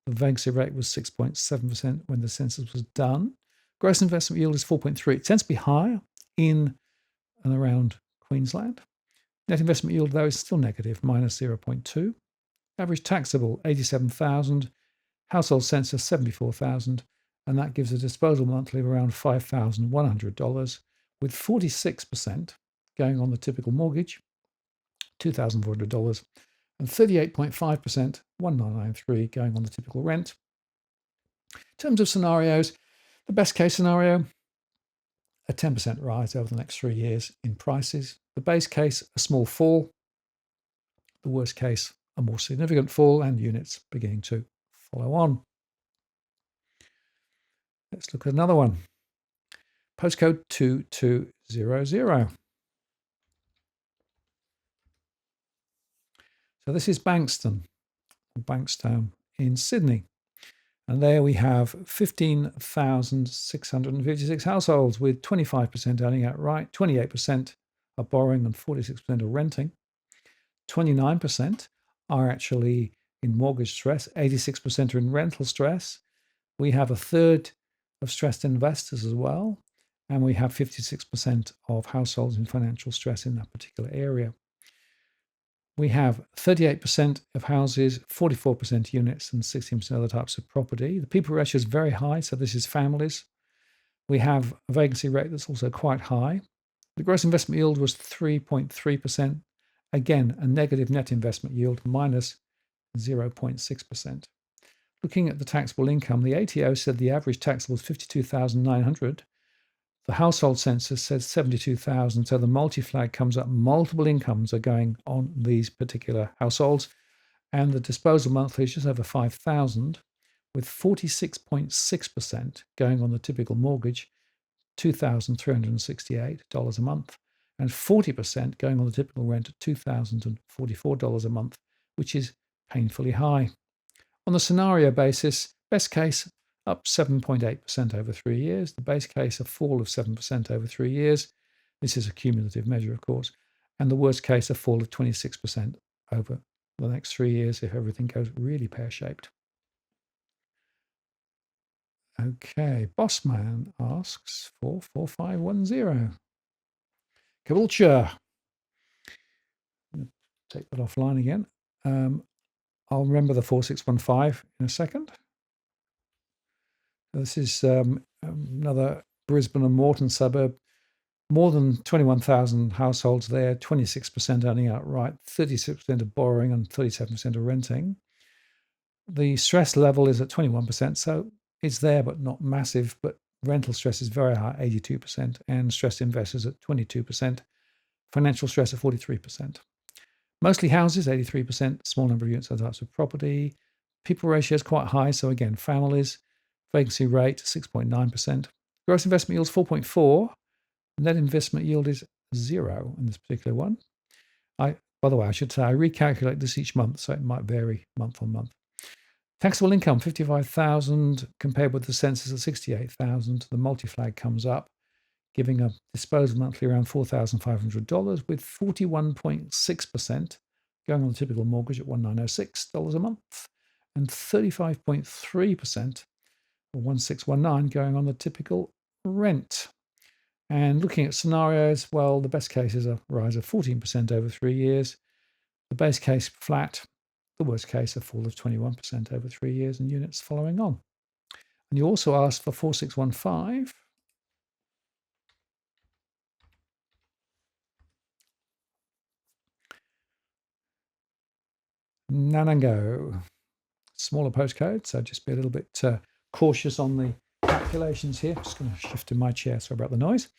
Speaker 1: The vacancy rate was 6.7% when the census was done. Gross investment yield is 4.3. It tends to be higher in and around Queensland. Net investment yield, though, is still negative, minus 0.2. Average taxable, 87,000. Household census, 74,000. And that gives a disposal monthly of around $5,100, with 46% going on the typical mortgage, $2,400, and 38.5%, 1,993, going on the typical rent. In terms of scenarios, the best case scenario, a 10% rise over the next 3 years in prices. The base case, a small fall. The worst case, a more significant fall, and units beginning to follow on. Let's look at another one. Postcode 2200. So this is Bankstown in Sydney. And there we have 15,656 households, with 25% owning outright, 28% are borrowing, and 46% are renting. 29% are actually in mortgage stress, 86% are in rental stress. We have a third of stressed investors as well, and we have 56% of households in financial stress in that particular area. We have 38% of houses, 44% units, and 16% other types of property. The people ratio is very high, so this is families. We have a vacancy rate that's also quite high. The gross investment yield was 3.3%. Again, a negative net investment yield, minus 0.6%. Looking at the taxable income, the ATO said the average taxable is $52,900. The household census says 72,000, so the multi-flag comes up. Multiple incomes are going on these particular households, and the disposal monthly is just over 5,000, with 46.6% going on the typical mortgage, $2,368 a month, and 40% going on the typical rent at $2,044 a month, which is painfully high. On the scenario basis, best case, up 7.8% over 3 years. The base case, a fall of 7% over 3 years. This is a cumulative measure, of course. And the worst case, a fall of 26% over the next 3 years if everything goes really pear-shaped. Okay, Bossman asks for 4510. Caboolture. Take that offline again. I'll remember the 4615 in a second. This is another Brisbane and Moreton suburb. More than 21,000 households there, 26% owning outright, 36% of borrowing, and 37% of renting. The stress level is at 21%, so it's there but not massive. But rental stress is very high, 82%, and stressed investors at 22%. Financial stress at 43%. Mostly houses, 83%, small number of units, other types of property. People ratio is quite high, so again, families. Vacancy rate, 6.9%. Gross investment yield is 4.4. Net investment yield is 0 in this particular one. By the way, I should say I recalculate this each month, so it might vary month on month. Taxable income, 55,000 compared with the census at 68,000. The multi-flag comes up, giving a disposal monthly around $4,500 with 41.6% going on the typical mortgage at $1,906 a month and 35.3% or 1,619 going on the typical rent. And looking at scenarios, well, the best case is a rise of 14% over 3 years. The base case flat. The worst case a fall of 21% over 3 years and units following on. And you also asked for 4615. Nanango. Smaller postcode, so just be a little bit cautious on the calculations here. Just going to shift to my chair, sorry about the noise.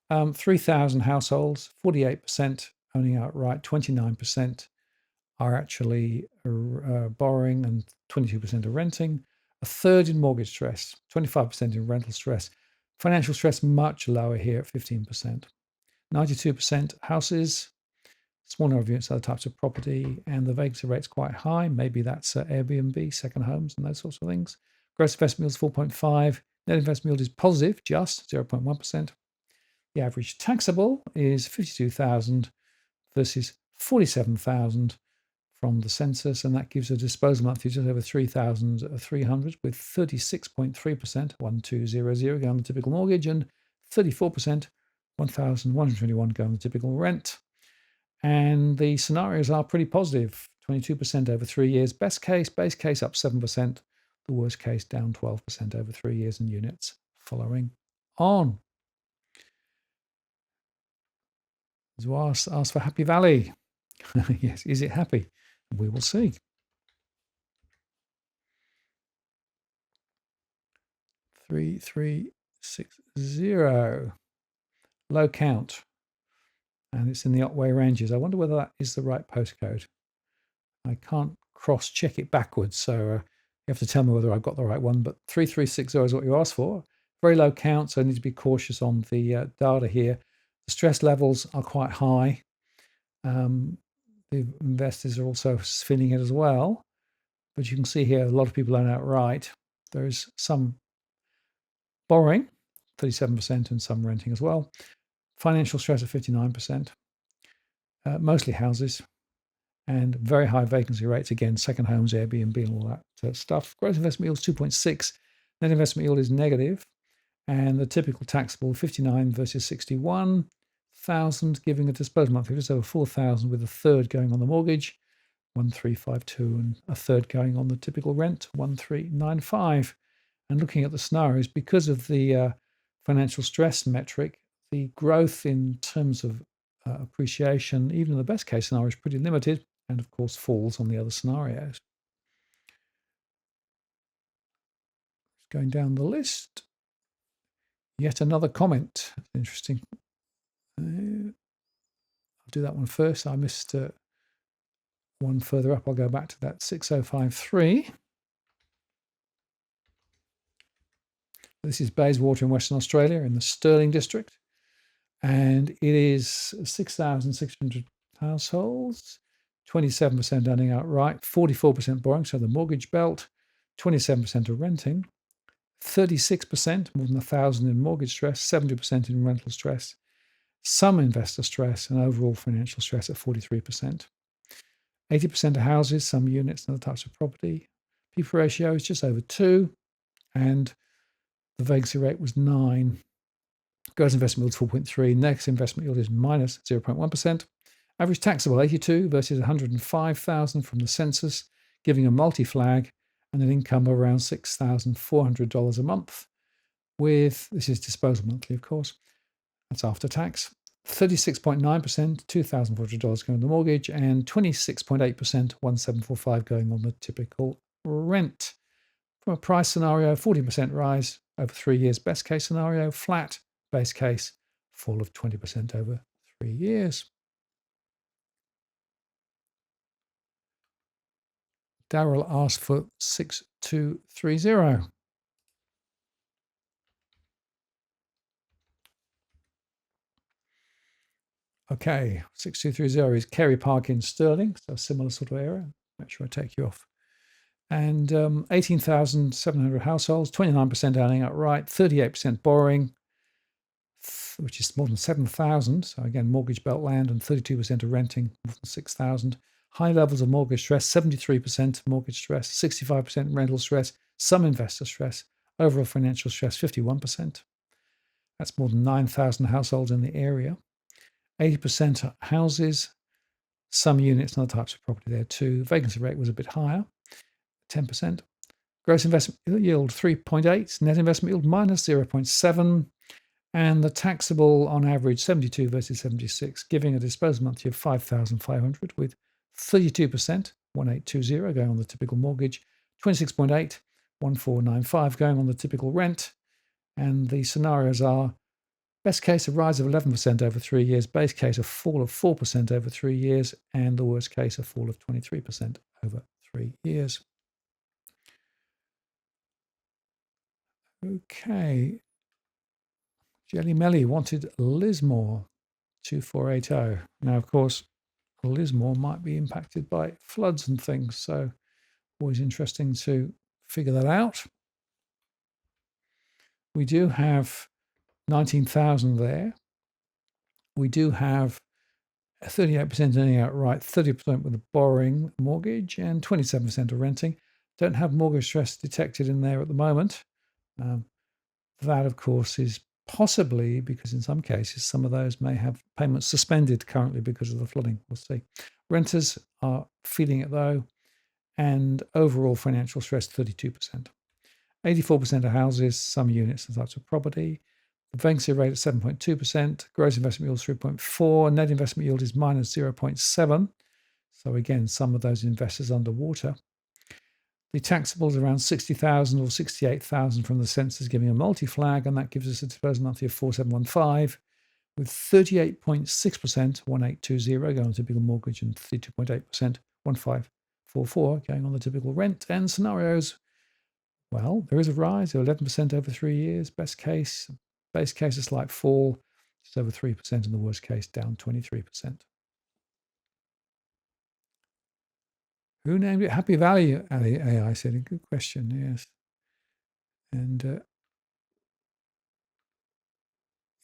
Speaker 1: 3,000 households, 48% owning outright, 29% are actually borrowing and 22% are renting. A third in mortgage stress, 25% in rental stress. Financial stress much lower here at 15%. 92% houses, small number of units, other types of property, and the vacancy rate's quite high. Maybe that's Airbnb, second homes, and those sorts of things. Gross investment yield is 4.5. Net investment yield is positive, just 0.1%. The average taxable is 52,000 versus 47,000 from the census, and that gives a disposal monthly just over 3,300 with 36.3%, 1,200 going on the typical mortgage, and 34%, 1,121 going on the typical rent. And the scenarios are pretty positive, 22% over 3 years. Best case, base case up 7%. The worst case down 12% over 3 years in units following on. So ask for Happy Valley. Yes, is it happy? We will see. 3360. Low count. And it's in the Otway Ranges. I wonder whether that is the right postcode. I can't cross-check it backwards, so you have to tell me whether I've got the right one. But 3360 is what you asked for. Very low count, so I need to be cautious on the data here. The stress levels are quite high. The investors are also feeling it as well. But you can see here a lot of people own outright. There's some borrowing, 37%, and some renting as well. Financial stress of 59%. Mostly houses. And very high vacancy rates. Again, second homes, Airbnb, and all that stuff. Gross investment yield is 2.6. Net investment yield is negative. And the typical taxable 59 versus 61,000, giving a disposal monthly just over 4,000 with a third going on the mortgage, 1,352, and a third going on the typical rent, 1,395. And looking at the scenarios, because of the financial stress metric, the growth in terms of appreciation, even in the best case scenario, is pretty limited, and of course falls on the other scenarios. Going down the list, yet another comment. Interesting. I'll do that one first. I missed one further up. I'll go back to that 6053. This is Bayswater in Western Australia in the Stirling district. And it is 6,600 households, 27% owning outright, 44% borrowing, so the mortgage belt, 27% are renting, 36%, more than 1,000 in mortgage stress, 70% in rental stress, some investor stress, and overall financial stress at 43%. 80% are houses, some units, and other types of property. People ratio is just over 2, and the vacancy rate was 9. Gross investment yield is 4.3. Next investment yield is minus 0.1%. Average taxable 82 versus 105,000 from the census, giving a multi-flag and an income of around $6,400 a month. This is disposal monthly, of course. That's after tax. 36.9%, $2,400 going on the mortgage, and 26.8%, $1,745 going on the typical rent. From a price scenario, 40% rise over 3 years. Best case scenario, flat. Base case, fall of 20% over 3 years. Daryl asked for 6230. Okay, 6230 is Kerry Park in Stirling, so a similar sort of area. Make sure I take you off. And 18,700 households, 29% earning outright, 38% borrowing, which is more than 7,000. So again, mortgage belt land, and 32% are renting, more than 6,000. High levels of mortgage stress, 73% mortgage stress, 65% rental stress, some investor stress, overall financial stress, 51%. That's more than 9,000 households in the area. 80% are houses, some units and other types of property there too. Vacancy rate was a bit higher, 10%. Gross investment yield 3.8, net investment yield minus 0.7, and the taxable on average 72 versus 76, giving a disposal monthly of 5,500 with 32%, 1820 going on the typical mortgage, 26.8, 1495 going on the typical rent, and the scenarios are best case, a rise of 11% over 3 years, base case, a fall of 4% over 3 years, and the worst case, a fall of 23% over 3 years. Okay. Jelly Melly wanted Lismore, 2480. Now, of course, Lismore might be impacted by floods and things, so always interesting to figure that out. We do have 19,000 there. We do have 38% earning outright, 30% with a borrowing mortgage, and 27% are renting. Don't have mortgage stress detected in there at the moment. That, of course, is possibly because in some cases, some of those may have payments suspended currently because of the flooding. We'll see. Renters are feeling it though, and overall financial stress, 32%. 84% of houses, some units and types of property. The vacancy rate at 7.2%, gross investment yield is 3.4, net investment yield is minus 0.7. So again, some of those investors underwater. The taxable is around 60,000 or 68,000 from the census, giving a multi-flag, and that gives us a disposal monthly of 4715 with 38.6%, 1820 going on the typical mortgage, and 32.8%, 1544 going on the typical rent. And scenarios, well, there is a rise of 11% over 3 years, best case. Base case, a slight fall, just over 3%, and the worst case, down 23%. Who named it Happy Valley? AI said, a good question, yes. And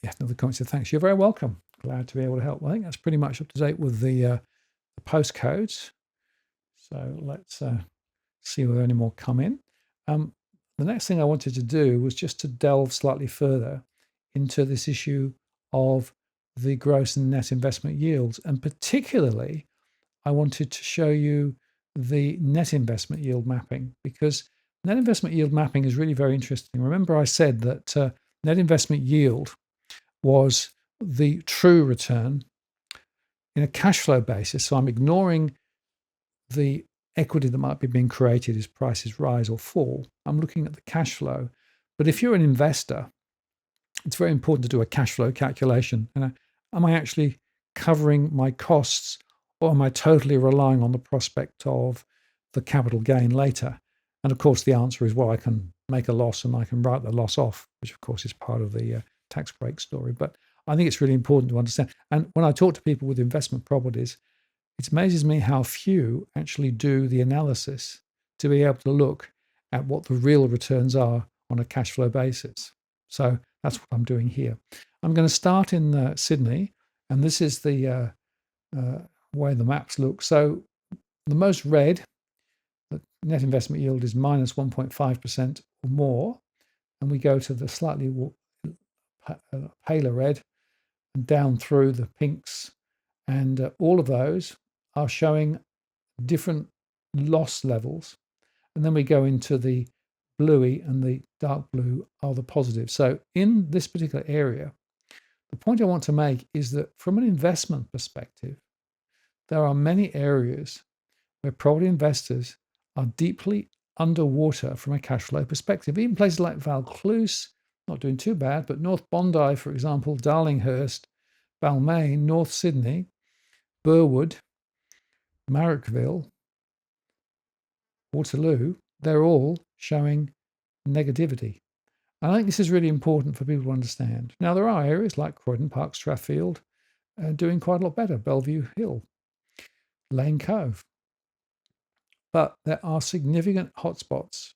Speaker 1: yeah, another comment said, thanks. You're very welcome. Glad to be able to help. I think that's pretty much up to date with the postcodes. So let's see whether any more come in. The next thing I wanted to do was just to delve slightly further into this issue of the gross and net investment yields. And particularly, I wanted to show you the net investment yield mapping, because net investment yield mapping is really very interesting. Remember I said that net investment yield was the true return in a cash flow basis. So I'm ignoring the equity that might be being created as prices rise or fall. I'm looking at the cash flow. But if you're an investor, it's very important to do a cash flow calculation. And am I actually covering my costs, or am I totally relying on the prospect of the capital gain later? And of course, the answer is, well, I can make a loss and I can write the loss off, which of course is part of the tax break story. But I think it's really important to understand. And when I talk to people with investment properties, it amazes me how few actually do the analysis to be able to look at what the real returns are on a cash flow basis. So that's what I'm doing here. I'm going to start in Sydney, and this is the way the maps look. So the most red, the net investment yield is minus 1.5% or more, and we go to the slightly paler red and down through the pinks, and all of those are showing different loss levels. And then we go into the bluey, and the dark blue are the positives. So in this particular area, the point I want to make is that from an investment perspective, there are many areas where property investors are deeply underwater from a cash flow perspective. Even places like Vaucluse, not doing too bad, but North Bondi, for example, Darlinghurst, Balmain, North Sydney, Burwood, Marrickville, Waterloo, they're all showing negativity. And I think this is really important for people to understand. Now, there are areas like Croydon Park, Strathfield, doing quite a lot better. Bellevue Hill, Lane Cove. But there are significant hotspots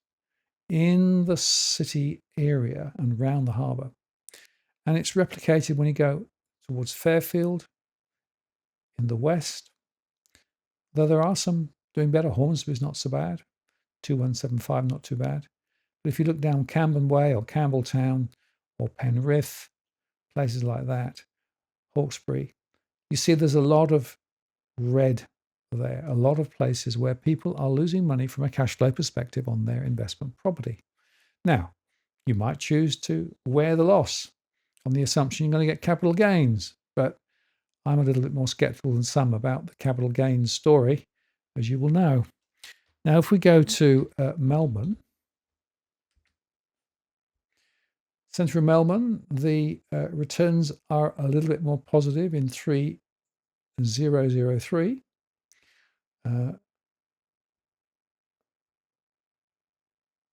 Speaker 1: in the city area and around the harbour. And it's replicated when you go towards Fairfield in the west, though there are some doing better. Hornsby's not so bad. 2175, not too bad. But if you look down Camden Way or Campbelltown or Penrith, places like that, Hawkesbury, you see there's a lot of red there, a lot of places where people are losing money from a cash flow perspective on their investment property. Now, you might choose to wear the loss on the assumption you're going to get capital gains, but I'm a little bit more skeptical than some about the capital gains story, as you will know. Now, if we go to Melbourne, central Melbourne, the returns are a little bit more positive in 3003.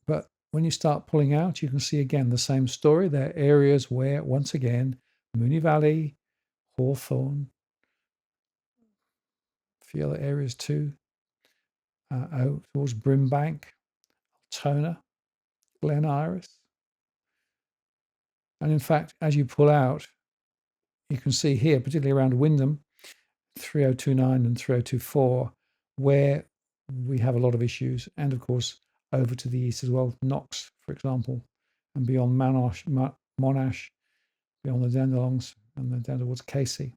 Speaker 1: But when you start pulling out, you can see again the same story. There are areas where, once again, Moonee Valley, Hawthorne, a few other areas too, out towards Brimbank, Altona, Glen Iris. And in fact, as you pull out, you can see here, particularly around Wyndham, 3029 and 3024, where we have a lot of issues. And of course, over to the east as well, Knox, for example, and beyond Monash, beyond the Dandenongs, and then down towards Casey.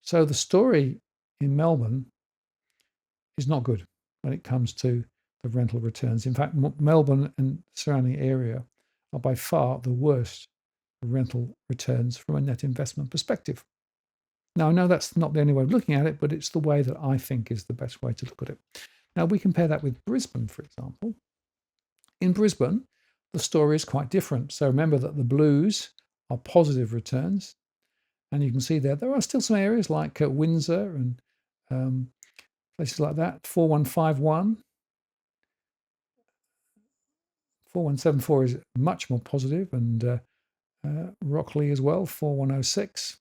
Speaker 1: So the story in Melbourne is not good when it comes to the rental returns. In fact, Melbourne and surrounding area are by far the worst rental returns from a net investment perspective. Now, I know that's not the only way of looking at it, but it's the way that I think is the best way to look at it. Now, we compare that with Brisbane, for example. In Brisbane, the story is quite different. So remember that the blues are positive returns. And you can see there are still some areas like Windsor and places like that. 4151. 4174 is much more positive, and Rockley as well, 4106.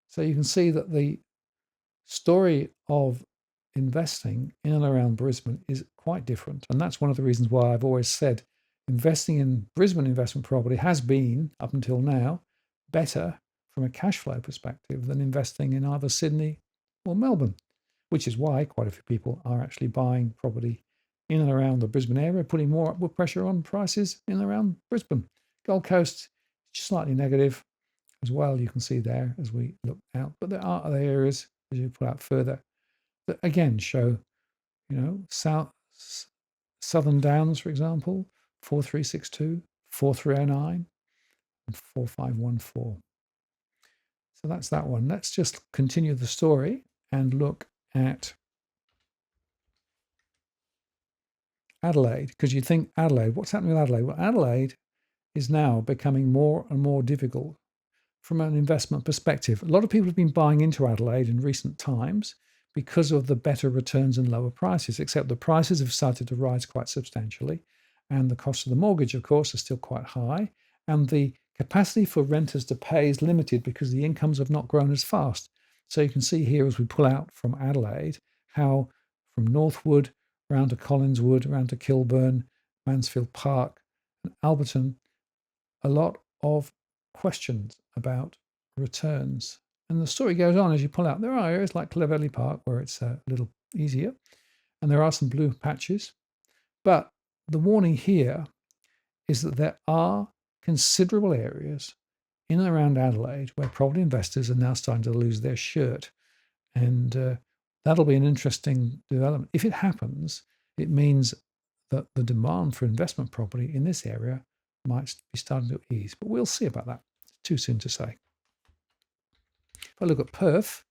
Speaker 1: So you can see that the story of investing in and around Brisbane is quite different. And that's one of the reasons why I've always said investing in Brisbane investment property has been, up until now, better from a cash flow perspective than investing in either Sydney or Melbourne, which is why quite a few people are actually buying property in and around the Brisbane area, putting more upward pressure on prices in and around Brisbane. Gold Coast, slightly negative as well, you can see there as we look out. But there are other areas, as you pull out further, that again show, Southern Downs, for example, 4362, 4309, and 4514. So that's that one. Let's just continue the story and look at Adelaide, because you think Adelaide, what's happening with Adelaide? Well, Adelaide is now becoming more and more difficult from an investment perspective. A lot of people have been buying into Adelaide in recent times because of the better returns and lower prices, except the prices have started to rise quite substantially. And the cost of the mortgage, of course, is still quite high. And the capacity for renters to pay is limited because the incomes have not grown as fast. So you can see here as we pull out from Adelaide, how from Northwood, round to Collinswood, round to Kilburn, Mansfield Park, and Alberton, a lot of questions about returns. And the story goes on as you pull out. There are areas like Clovelly Park where it's a little easier, and there are some blue patches. But the warning here is that there are considerable areas in and around Adelaide where property investors are now starting to lose their shirt. And that'll be an interesting development. If it happens, it means that the demand for investment property in this area might be starting to ease. But we'll see about that. It's too soon to say. If I look at Perth,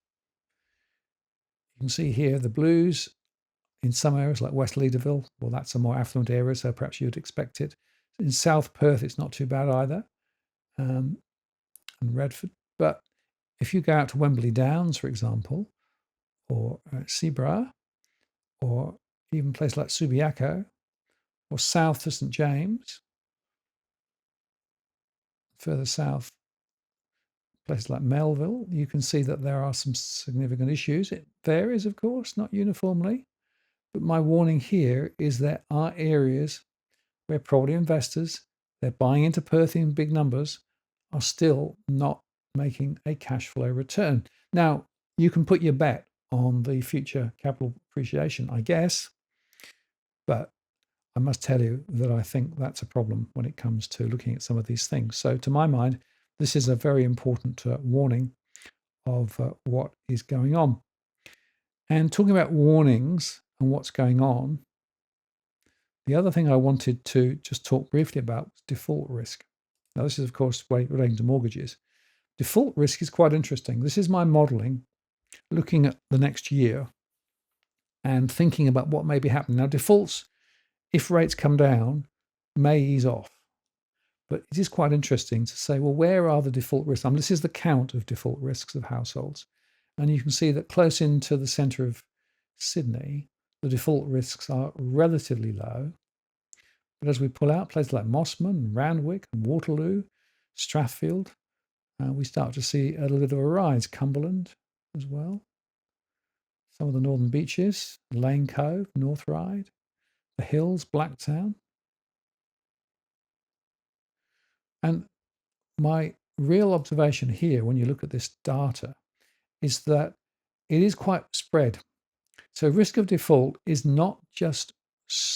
Speaker 1: you can see here the blues in some areas like West Leederville. Well, that's a more affluent area, so perhaps you'd expect it. In South Perth, it's not too bad either, and Redford. But if you go out to Wembley Downs, for example, or Seabrah, or even a place like Subiaco, or south to St James, further south, places like Melville, you can see that there are some significant issues. It varies, of course, not uniformly. But my warning here is there are areas where property investors, they're buying into Perth in big numbers, are still not making a cash flow return. Now, you can put your bet on the future capital appreciation, I guess, but I must tell you that I think that's a problem when it comes to looking at some of these things. So, to my mind, this is a very important warning of what is going on. And talking about warnings and what's going on, the other thing I wanted to just talk briefly about was default risk. Now, this is, of course, relating to mortgages. Default risk is quite interesting. This is my modeling looking at the next year and thinking about what may be happening. Now, defaults, if rates come down, may ease off. But it is quite interesting to say, well, where are the default risks? This is the count of default risks of households. And you can see that close into the centre of Sydney, the default risks are relatively low. But as we pull out places like Mossman, Randwick, and Waterloo, Strathfield, we start to see a little bit of a rise. Cumberland as well. Some of the northern beaches, Lane Cove, North Ryde, the Hills, Blacktown. And my real observation here, when you look at this data, is that it is quite spread. So risk of default is not just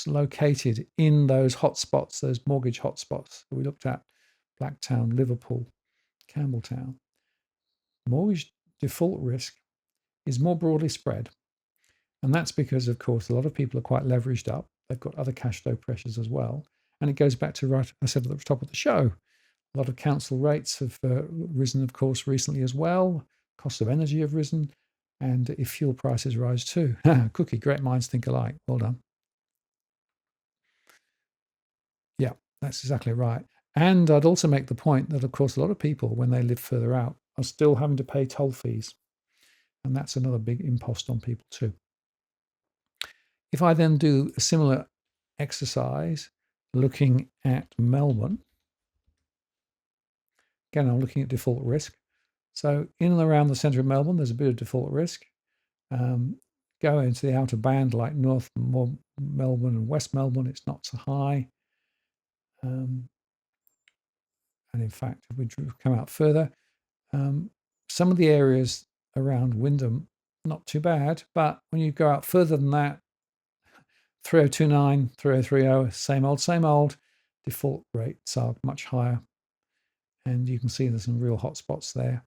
Speaker 1: located in those hotspots, those mortgage hotspots that we looked at, Blacktown, Liverpool, Campbelltown. Mortgage default risk is more broadly spread. And that's because, of course, a lot of people are quite leveraged up. They've got other cash flow pressures as well. And it goes back to what I said at the top of the show. A lot of council rates have risen, of course, recently as well. Costs of energy have risen. And if fuel prices rise too, cookie, great minds think alike. Well done. Yeah, that's exactly right. And I'd also make the point that, of course, a lot of people, when they live further out, are still having to pay toll fees. And that's another big impost on people too. If I then do a similar exercise looking at Melbourne, again, I'm looking at default risk. So in and around the centre of Melbourne, there's a bit of default risk. Go into the outer band like North Melbourne and West Melbourne, it's not so high. And in fact, if we come out further, some of the areas around Wyndham, not too bad. But when you go out further than that, 3029, 3030, same old. Default rates are much higher. And you can see there's some real hot spots there.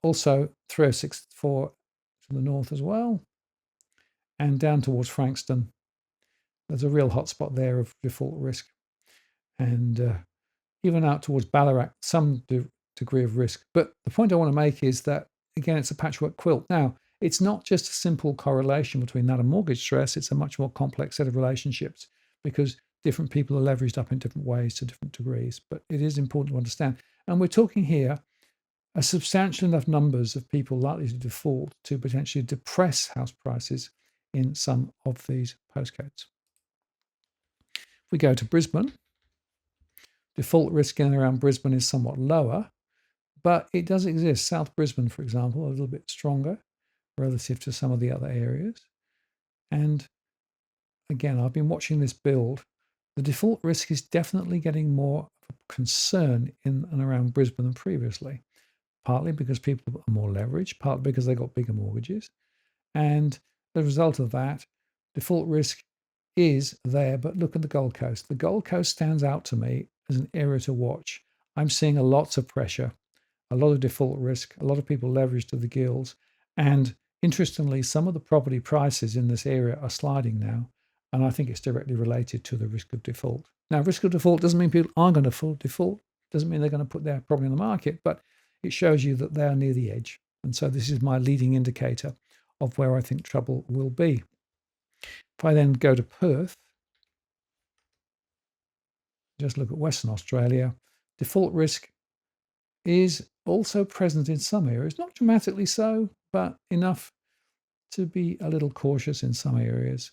Speaker 1: Also, 3064 to the north as well. And down towards Frankston, there's a real hot spot there of default risk. And even out towards Ballarat, some degree of risk. But the point I want to make is that, again, it's a patchwork quilt. Now, it's not just a simple correlation between that and mortgage stress. It's a much more complex set of relationships because different people are leveraged up in different ways to different degrees. But it is important to understand. And we're talking here a substantial enough numbers of people likely to default to potentially depress house prices in some of these postcodes. If we go to Brisbane, default risk in and around Brisbane is somewhat lower, but it does exist. South Brisbane, for example, a little bit stronger relative to some of the other areas. And again, I've been watching this build. The default risk is definitely getting more of a concern in and around Brisbane than previously, partly because people are more leveraged, partly because they got bigger mortgages. And the result of that, default risk is there. But look at the Gold Coast. The Gold Coast stands out to me as an area to watch. I'm seeing lots of pressure, a lot of default risk, a lot of people leveraged to the gills. And interestingly, some of the property prices in this area are sliding now. And I think it's directly related to the risk of default. Now, risk of default doesn't mean people aren't going to default. Doesn't mean they're going to put their property on the market, but it shows you that they are near the edge. And so this is my leading indicator of where I think trouble will be. If I then go to Perth, just look at Western Australia, default risk is also present in some areas, not dramatically so, but enough to be a little cautious in some areas.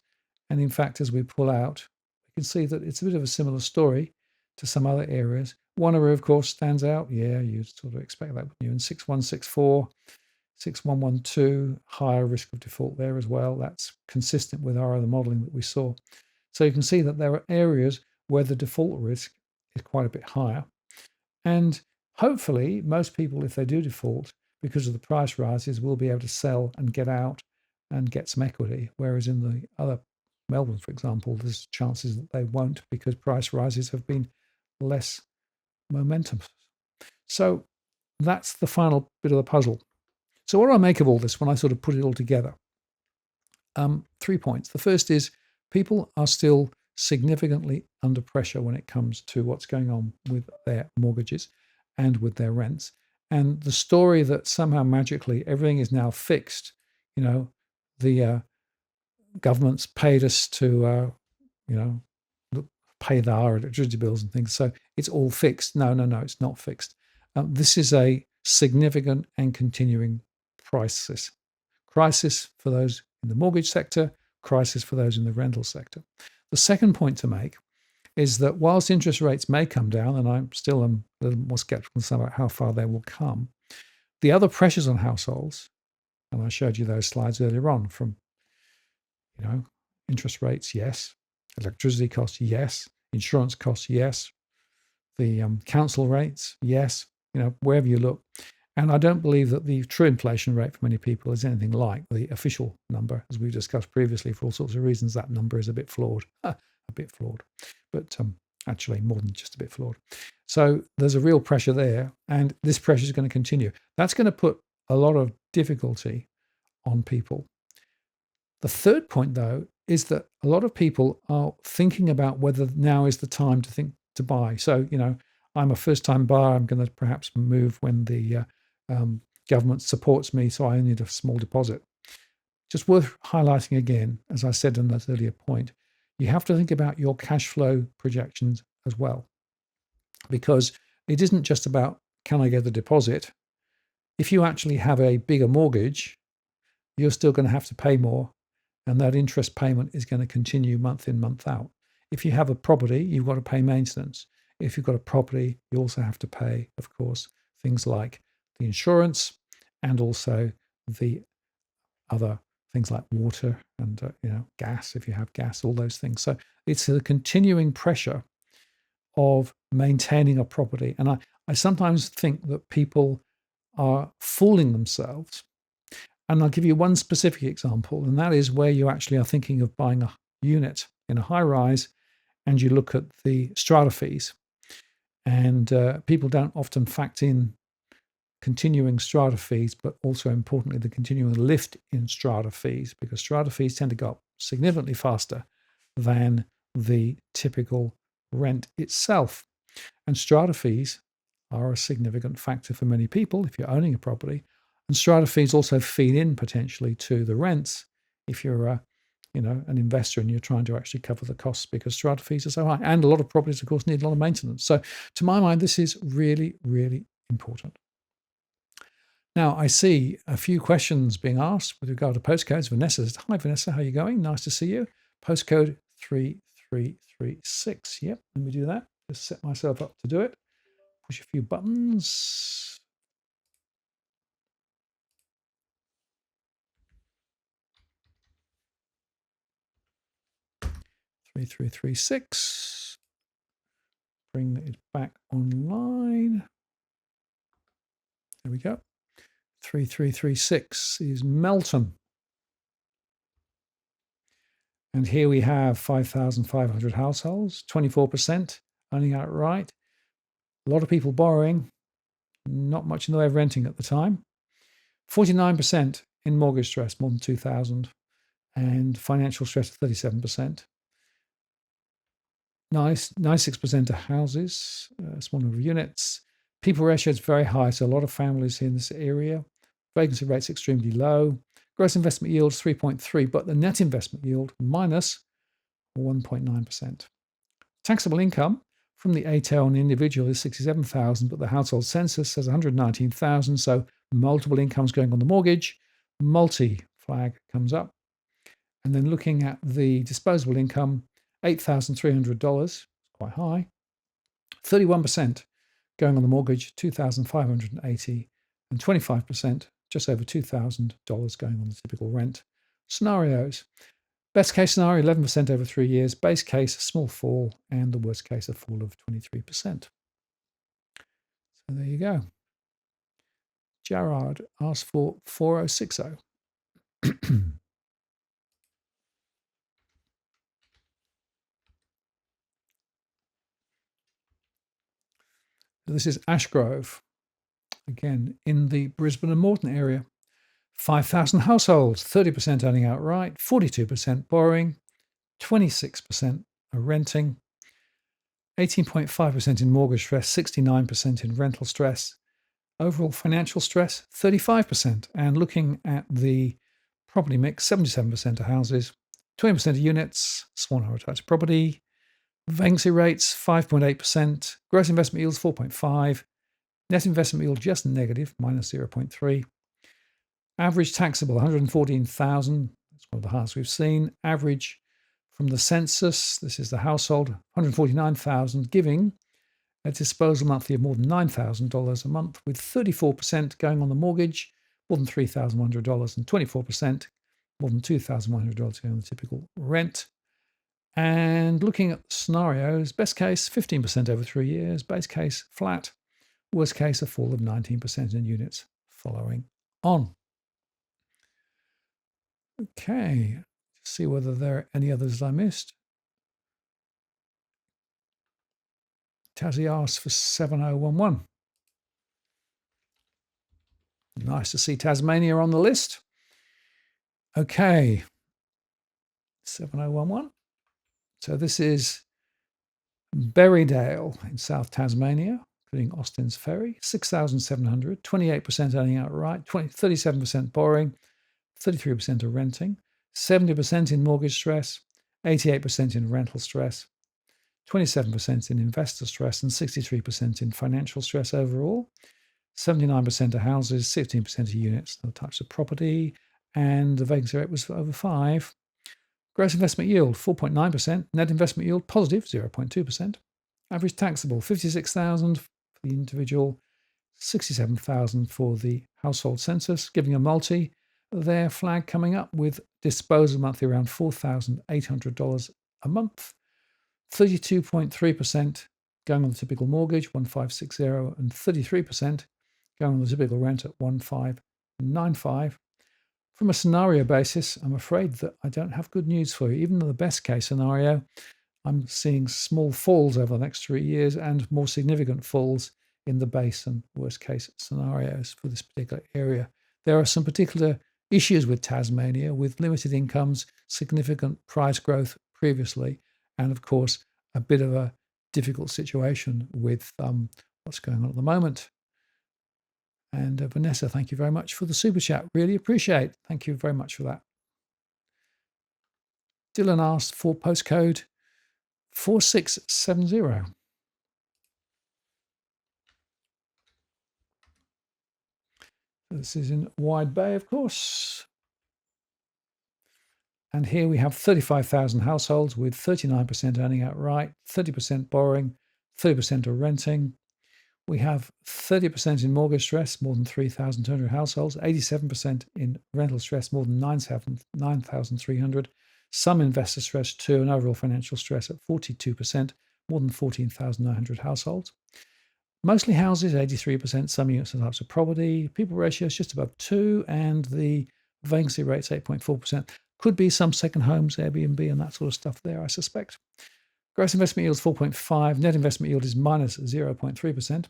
Speaker 1: And in fact, as we pull out, we can see that it's a bit of a similar story. to some other areas. One area, of course, stands out. Yeah, you sort of expect that, wouldn't you? In 6164, 6112, higher risk of default there as well. That's consistent with our other modeling that we saw. So you can see that there are areas where the default risk is quite a bit higher. And hopefully, most people, if they do default, because of the price rises, will be able to sell and get out and get some equity. Whereas in the other, Melbourne, for example, there's chances that they won't because price rises have been less momentum. So that's the final bit of the puzzle. So what do I make of all this when I sort of put it all together? 3 points. The first is people are still significantly under pressure when it comes to what's going on with their mortgages and with their rents. And the story that somehow magically everything is now fixed, the government's paid us to, pay our electricity bills and things. So it's all fixed. No, it's not fixed. This is a significant and continuing crisis. Crisis for those in the mortgage sector, crisis for those in the rental sector. The second point to make is that whilst interest rates may come down, and I'm still a little more skeptical about how far they will come, the other pressures on households, and I showed you those slides earlier on from, interest rates, yes, electricity costs, yes, insurance costs, yes, the council rates, yes, wherever you look. And I don't believe that the true inflation rate for many people is anything like the official number. As we've discussed previously, for all sorts of reasons, that number is a bit flawed, but actually more than just a bit flawed. So there's a real pressure there, and this pressure is going to continue. That's going to put a lot of difficulty on people. The third point, though, is that a lot of people are thinking about whether now is the time to buy. So, I'm a first-time buyer. I'm going to perhaps move when the government supports me, so I need a small deposit. Just worth highlighting again, as I said in that earlier point, you have to think about your cash flow projections as well, because it isn't just about, can I get a deposit? If you actually have a bigger mortgage, you're still going to have to pay more, and that interest payment is going to continue month in, month out. If you have a property, you've got to pay maintenance. If you've got a property, you also have to pay, of course, things like the insurance and also the other things like water and gas, if you have gas, all those things. So it's a continuing pressure of maintaining a property. And I sometimes think that people are fooling themselves. And I'll give you one specific example, and that is where you actually are thinking of buying a unit in a high rise and you look at the strata fees. And people don't often factor in continuing strata fees, but also importantly, the continuing lift in strata fees, because strata fees tend to go up significantly faster than the typical rent itself. And strata fees are a significant factor for many people if you're owning a property. And strata fees also feed in potentially to the rents if you're an investor and you're trying to actually cover the costs because strata fees are so high. And a lot of properties, of course, need a lot of maintenance. So to my mind, this is really, really important. Now, I see a few questions being asked with regard to postcodes. Vanessa says, hi, Vanessa, how are you going? Nice to see you. Postcode 3336. Yep, let me do that. Just set myself up to do it. Push a few buttons. Three, 3336. Bring it back online. There we go. 3336 is Melton. And here we have 5,500 households, 24% owning outright. A lot of people borrowing, not much in the way of renting at the time. 49% in mortgage stress, more than 2,000, and financial stress 37%. 96% of houses, small number of units. People ratio is very high, so a lot of families in this area. Vacancy rate's extremely low. Gross investment yield is 3.3, but the net investment yield minus 1.9%. Taxable income from the ATO on the individual is 67,000, but the household census says 119,000, so multiple incomes going on the mortgage. Multi flag comes up. And then looking at the disposable income, $8,300, quite high. 31% going on the mortgage, $2,580, and 25%, just over $2,000 going on the typical rent. Scenarios. Best case scenario, 11% over 3 years. Base case, a small fall, and the worst case, a fall of 23%. So there you go. Gerard asked for 4060. This is Ashgrove, again, in the Brisbane and Moreton area. 5,000 households, 30% owning outright, 42% borrowing, 26% are renting, 18.5% in mortgage stress, 69% in rental stress, overall financial stress, 35%. And looking at the property mix, 77% of houses, 20% of units, small number of types of property, vacancy rates, 5.8%, gross investment yields, 4.5%, net investment yield just negative, minus 0.3%. Average taxable, 114,000. That's one of the highest we've seen. Average from the census, this is the household, 149,000, giving a disposal monthly of more than $9,000 a month, with 34% going on the mortgage, more than $3,100, and 24%, more than $2,100 going on the typical rent. And looking at scenarios, best case, 15% over 3 years, base case, flat, worst case, a fall of 19% in units following on. Okay, see whether there are any others I missed. Tassie asked for 7011. Nice to see Tasmania on the list. Okay, 7011. So this is Berrydale in South Tasmania, including Austin's Ferry, 6,700, 28% owning outright, 37% borrowing, 33% are renting, 70% in mortgage stress, 88% in rental stress, 27% in investor stress, and 63% in financial stress overall. 79% of houses, 16% of units, no types of property, and the vacancy rate was over 5%. Gross investment yield, 4.9%. Net investment yield, positive, 0.2%. Average taxable, 56,000 for the individual, 67,000 for the household census, giving a multi. Their flag coming up with disposal monthly around $4,800 a month. 32.3% going on the typical mortgage, 1,560, and 33% going on the typical rent at 1,595. From a scenario basis, I'm afraid that I don't have good news for you. Even in the best case scenario, I'm seeing small falls over the next 3 years and more significant falls in the base and worst case scenarios for this particular area. There are some particular issues with Tasmania, with limited incomes, significant price growth previously, and of course, a bit of a difficult situation with what's going on at the moment. And Vanessa, thank you very much for the super chat. Really appreciate. Thank you very much for that. Dylan asked for postcode 4670. This is in Wide Bay, of course. And here we have 35,000 households with 39% earning outright, 30% borrowing, 30% are renting. We have 30% in mortgage stress, more than 3,200 households, 87% in rental stress, more than 9,300. Some investor stress too, and overall financial stress at 42%, more than 14,900 households. Mostly houses, 83%, some units and types of property. People ratio is just above 2, and the vacancy rate's 8.4%. Could be some second homes, Airbnb, and that sort of stuff there, I suspect. Gross investment yield is 4.5. Net investment yield is minus 0.3%.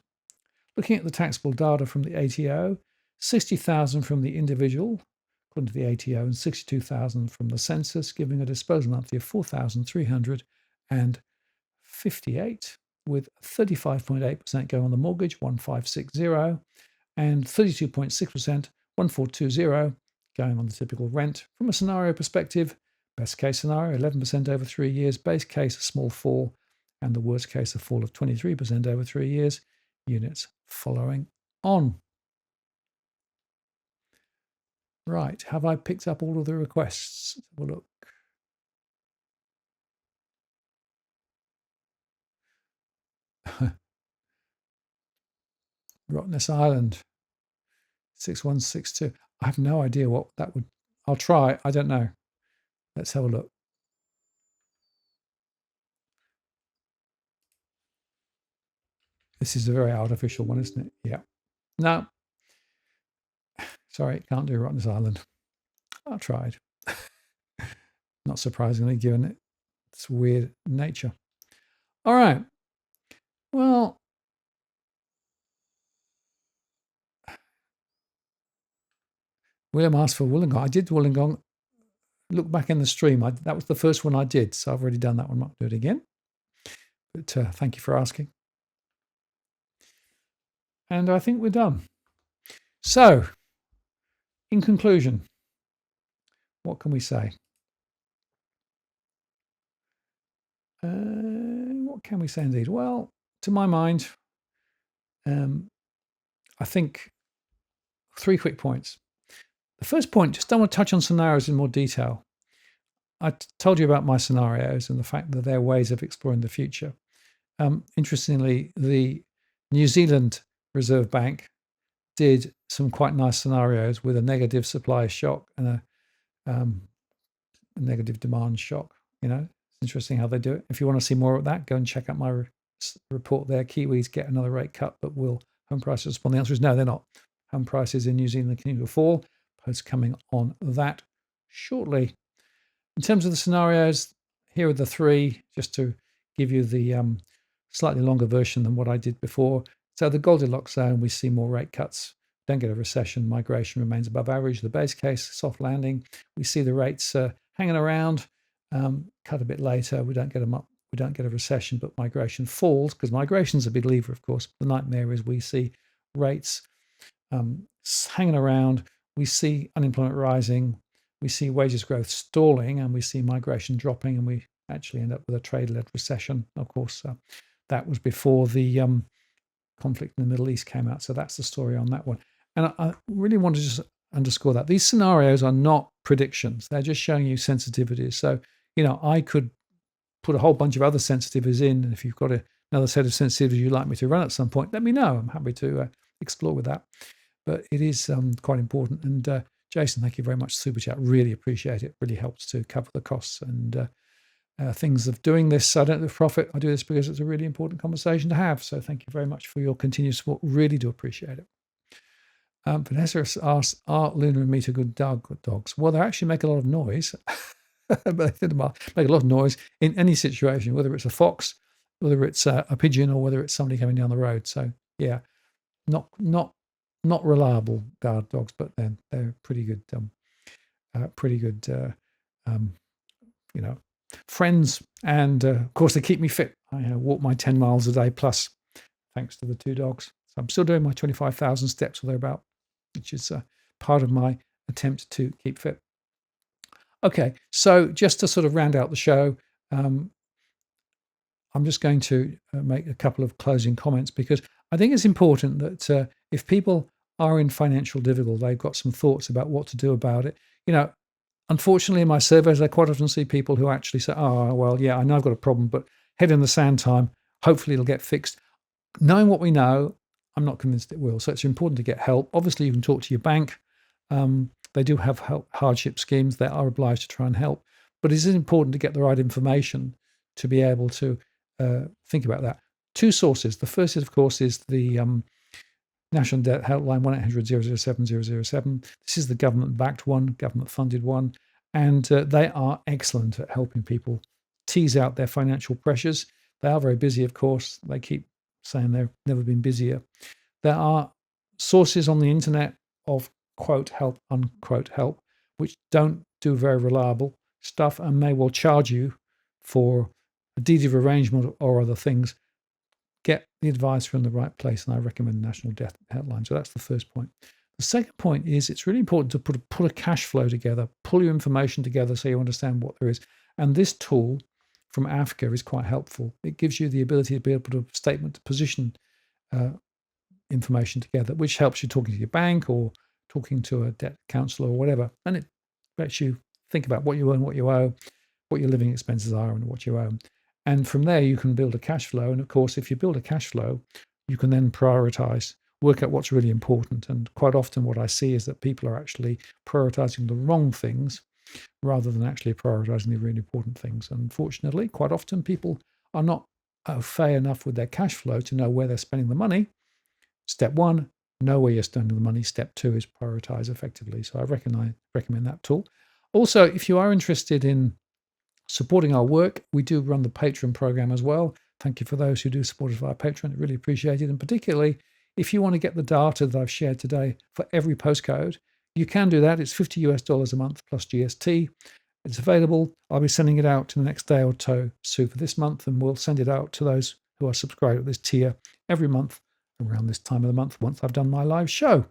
Speaker 1: Looking at the taxable data from the ATO, 60,000 from the individual, according to the ATO, and 62,000 from the census, giving a disposal monthly of 4,358, with 35.8% going on the mortgage, 1,560, and 32.6%, 1,420, going on the typical rent. From a scenario perspective, best case scenario, 11% over 3 years, base case, a small fall, and the worst case, a fall of 23% over 3 years, units following on. Right, have I picked up all of the requests? Let's have a look. Rottnest Island, 6162. I have no idea what that would. I'll try. I don't know. Let's have a look. This is a very artificial one, isn't it? Yeah. No. Sorry, can't do Rottnest Island. I tried. Not surprisingly, given its weird nature. All right. Well, William asked for Wollongong. I did Wollongong. Look back in the stream. That was the first one I did, so I've already done that one. I might do it again. But thank you for asking. And I think we're done. So, in conclusion, what can we say? What can we say indeed? Well, to my mind, I think 3 quick points. The first point, just don't want to touch on scenarios in more detail. I told you about my scenarios and the fact that they're ways of exploring the future. Interestingly, the New Zealand Reserve Bank did some quite nice scenarios with a negative supply shock and a negative demand shock. It's interesting how they do it. If you want to see more of that, go and check out my report there. Kiwis get another rate cut, but will home prices respond? The answer is no, they're not. Home prices in New Zealand continue to fall. Post coming on that shortly. In terms of the scenarios, here are the 3, just to give you the slightly longer version than what I did before. So the Goldilocks zone, we see more rate cuts. Don't get a recession. Migration remains above average. The base case, soft landing. We see the rates hanging around. Cut a bit later. We don't get them up. We don't get a recession, but migration falls because migration is a big lever, of course. The nightmare is we see rates hanging around. We see unemployment rising. We see wages growth stalling, and we see migration dropping, and we actually end up with a trade-led recession. Of course, that was before the conflict in the Middle East came out. So that's the story on that one. And I really want to just underscore that these scenarios are not predictions. They're just showing you sensitivities. So, I could put a whole bunch of other sensitivities in. And if you've got another set of sensitivities you'd like me to run at some point, let me know. I'm happy to explore with that. But it is quite important. And Jason, thank you very much. Super chat. Really appreciate it. Really helps to cover the costs and things of doing this. I don't do profit. I do this because it's a really important conversation to have. So thank you very much for your continued support. Really do appreciate it. Vanessa asks, are Luna and Meter good dogs? Well, they actually make a lot of noise. But they make a lot of noise in any situation, whether it's a fox, whether it's a pigeon, or whether it's somebody coming down the road. So yeah, not reliable guard dogs, but they're pretty good. Friends, and of course they keep me fit. I walk my 10 miles a day plus, thanks to the 2 dogs. So I'm still doing my 25,000 steps or thereabout, which is part of my attempt to keep fit. Okay, so just to sort of round out the show, I'm just going to make a couple of closing comments, because I think it's important that if people are in financial difficulty, they've got some thoughts about what to do about it. Unfortunately, in my surveys, I quite often see people who actually say, oh, well, yeah, I know I've got a problem, but head in the sand time, hopefully it'll get fixed. Knowing what we know, I'm not convinced it will. So it's important to get help. Obviously, you can talk to your bank. They do have hardship schemes. They are obliged to try and help. But it is important to get the right information to be able to think about that. 2 sources. The first, of course, is the National Debt Helpline, 1-800-007-007. This is the government-backed one, government-funded one. And they are excellent at helping people tease out their financial pressures. They are very busy, of course. They keep saying they've never been busier. There are sources on the internet of quote help, unquote help, which don't do very reliable stuff and may well charge you for a deed of arrangement or other things. Get the advice from the right place, and I recommend National Debt Helpline. So that's the first point. The second point is it's really important to put a cash flow together, pull your information together so you understand what there is. And this tool from AFCA is quite helpful. It gives you the ability to be able to put a statement to position information together, which helps you talking to your bank or talking to a debt counselor or whatever. And it lets you think about what you earn, what you owe, what your living expenses are, and what you owe. And from there, you can build a cash flow. And of course, if you build a cash flow, you can then prioritize, work out what's really important. And quite often what I see is that people are actually prioritizing the wrong things rather than actually prioritizing the really important things. Unfortunately, quite often people are not au fait enough with their cash flow to know where they're spending the money. Step one, know where you're spending the money. Step two is prioritize effectively. So I recommend that tool. Also, if you are interested in supporting our work, we do run the Patreon program as well. Thank you for those who do support us via Patreon. Really appreciate it. And particularly, if you want to get the data that I've shared today for every postcode, you can do that. It's $50 a month plus GST. It's available. I'll be sending it out in the next day or so for this month, and we'll send it out to those who are subscribed at this tier every month around this time of the month once I've done my live show.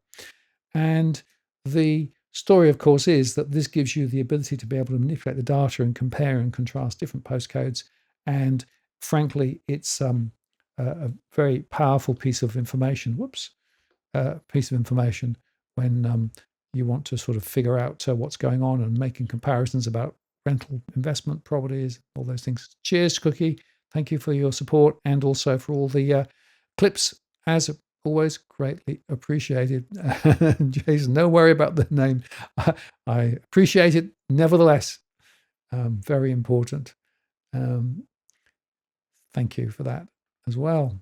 Speaker 1: And the story, of course, is that this gives you the ability to be able to manipulate the data and compare and contrast different postcodes. And frankly, it's a very powerful piece of information. Piece of information when you want to sort of figure out what's going on and making comparisons about rental investment properties, all those things. Cheers, Cookie. Thank you for your support and also for all the clips. As always, greatly appreciated. Jason, no worry about the name. I appreciate it nevertheless. Very important. Thank you for that as well.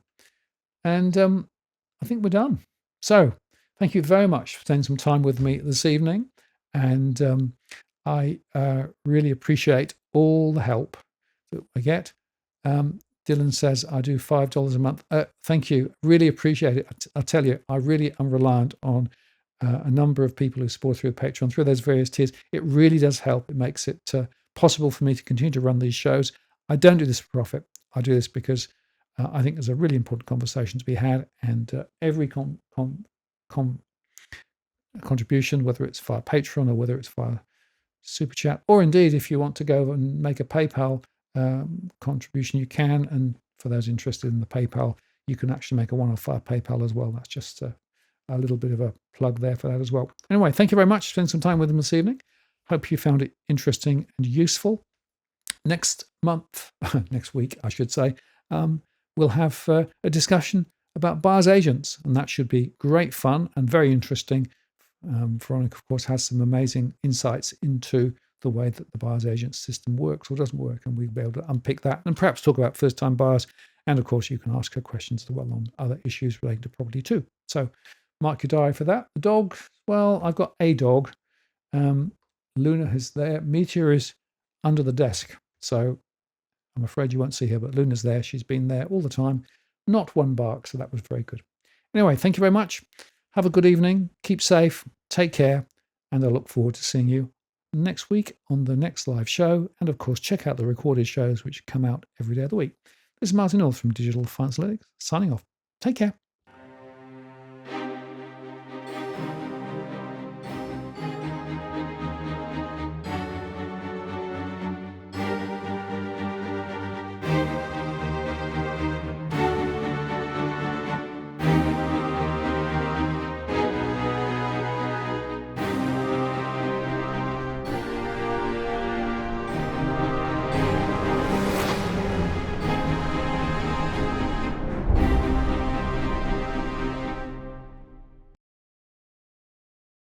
Speaker 1: And I think we're done. So thank you very much for spending some time with me this evening. And I really appreciate all the help that I get. Dylan says, I do $5 a month. Thank you. Really appreciate it. I tell you, I really am reliant on a number of people who support through Patreon, through those various tiers. It really does help. It makes it possible for me to continue to run these shows. I don't do this for profit. I do this because I think there's a really important conversation to be had. And every contribution, whether it's via Patreon or whether it's via Super Chat, or indeed, if you want to go and make a PayPal contribution, you can. And for those interested in the PayPal, you can actually make a one-off via PayPal as well. That's just a little bit of a plug there for that as well. Anyway, thank you very much for spending some time with them this evening. Hope you found it interesting and useful. Next week, I should say, we'll have a discussion about buyer's agents, and that should be great fun and very interesting. Veronica, of course, has some amazing insights into the way that the buyer's agent system works or doesn't work, and we'll be able to unpick that and perhaps talk about first-time buyers. And of course, you can ask her questions as well on other issues relating to property too. So mark your diary for that. The dog, well, I've got a dog. Luna is there. Meteor is under the desk. So I'm afraid you won't see her, but Luna's there. She's been there all the time. Not one bark, so that was very good. Anyway, thank you very much. Have a good evening. Keep safe. Take care. And I look forward to seeing you next week on the next live show. And of course, check out the recorded shows which come out every day of the week. This is Martin North from Digital Finance Analytics, signing off. Take care.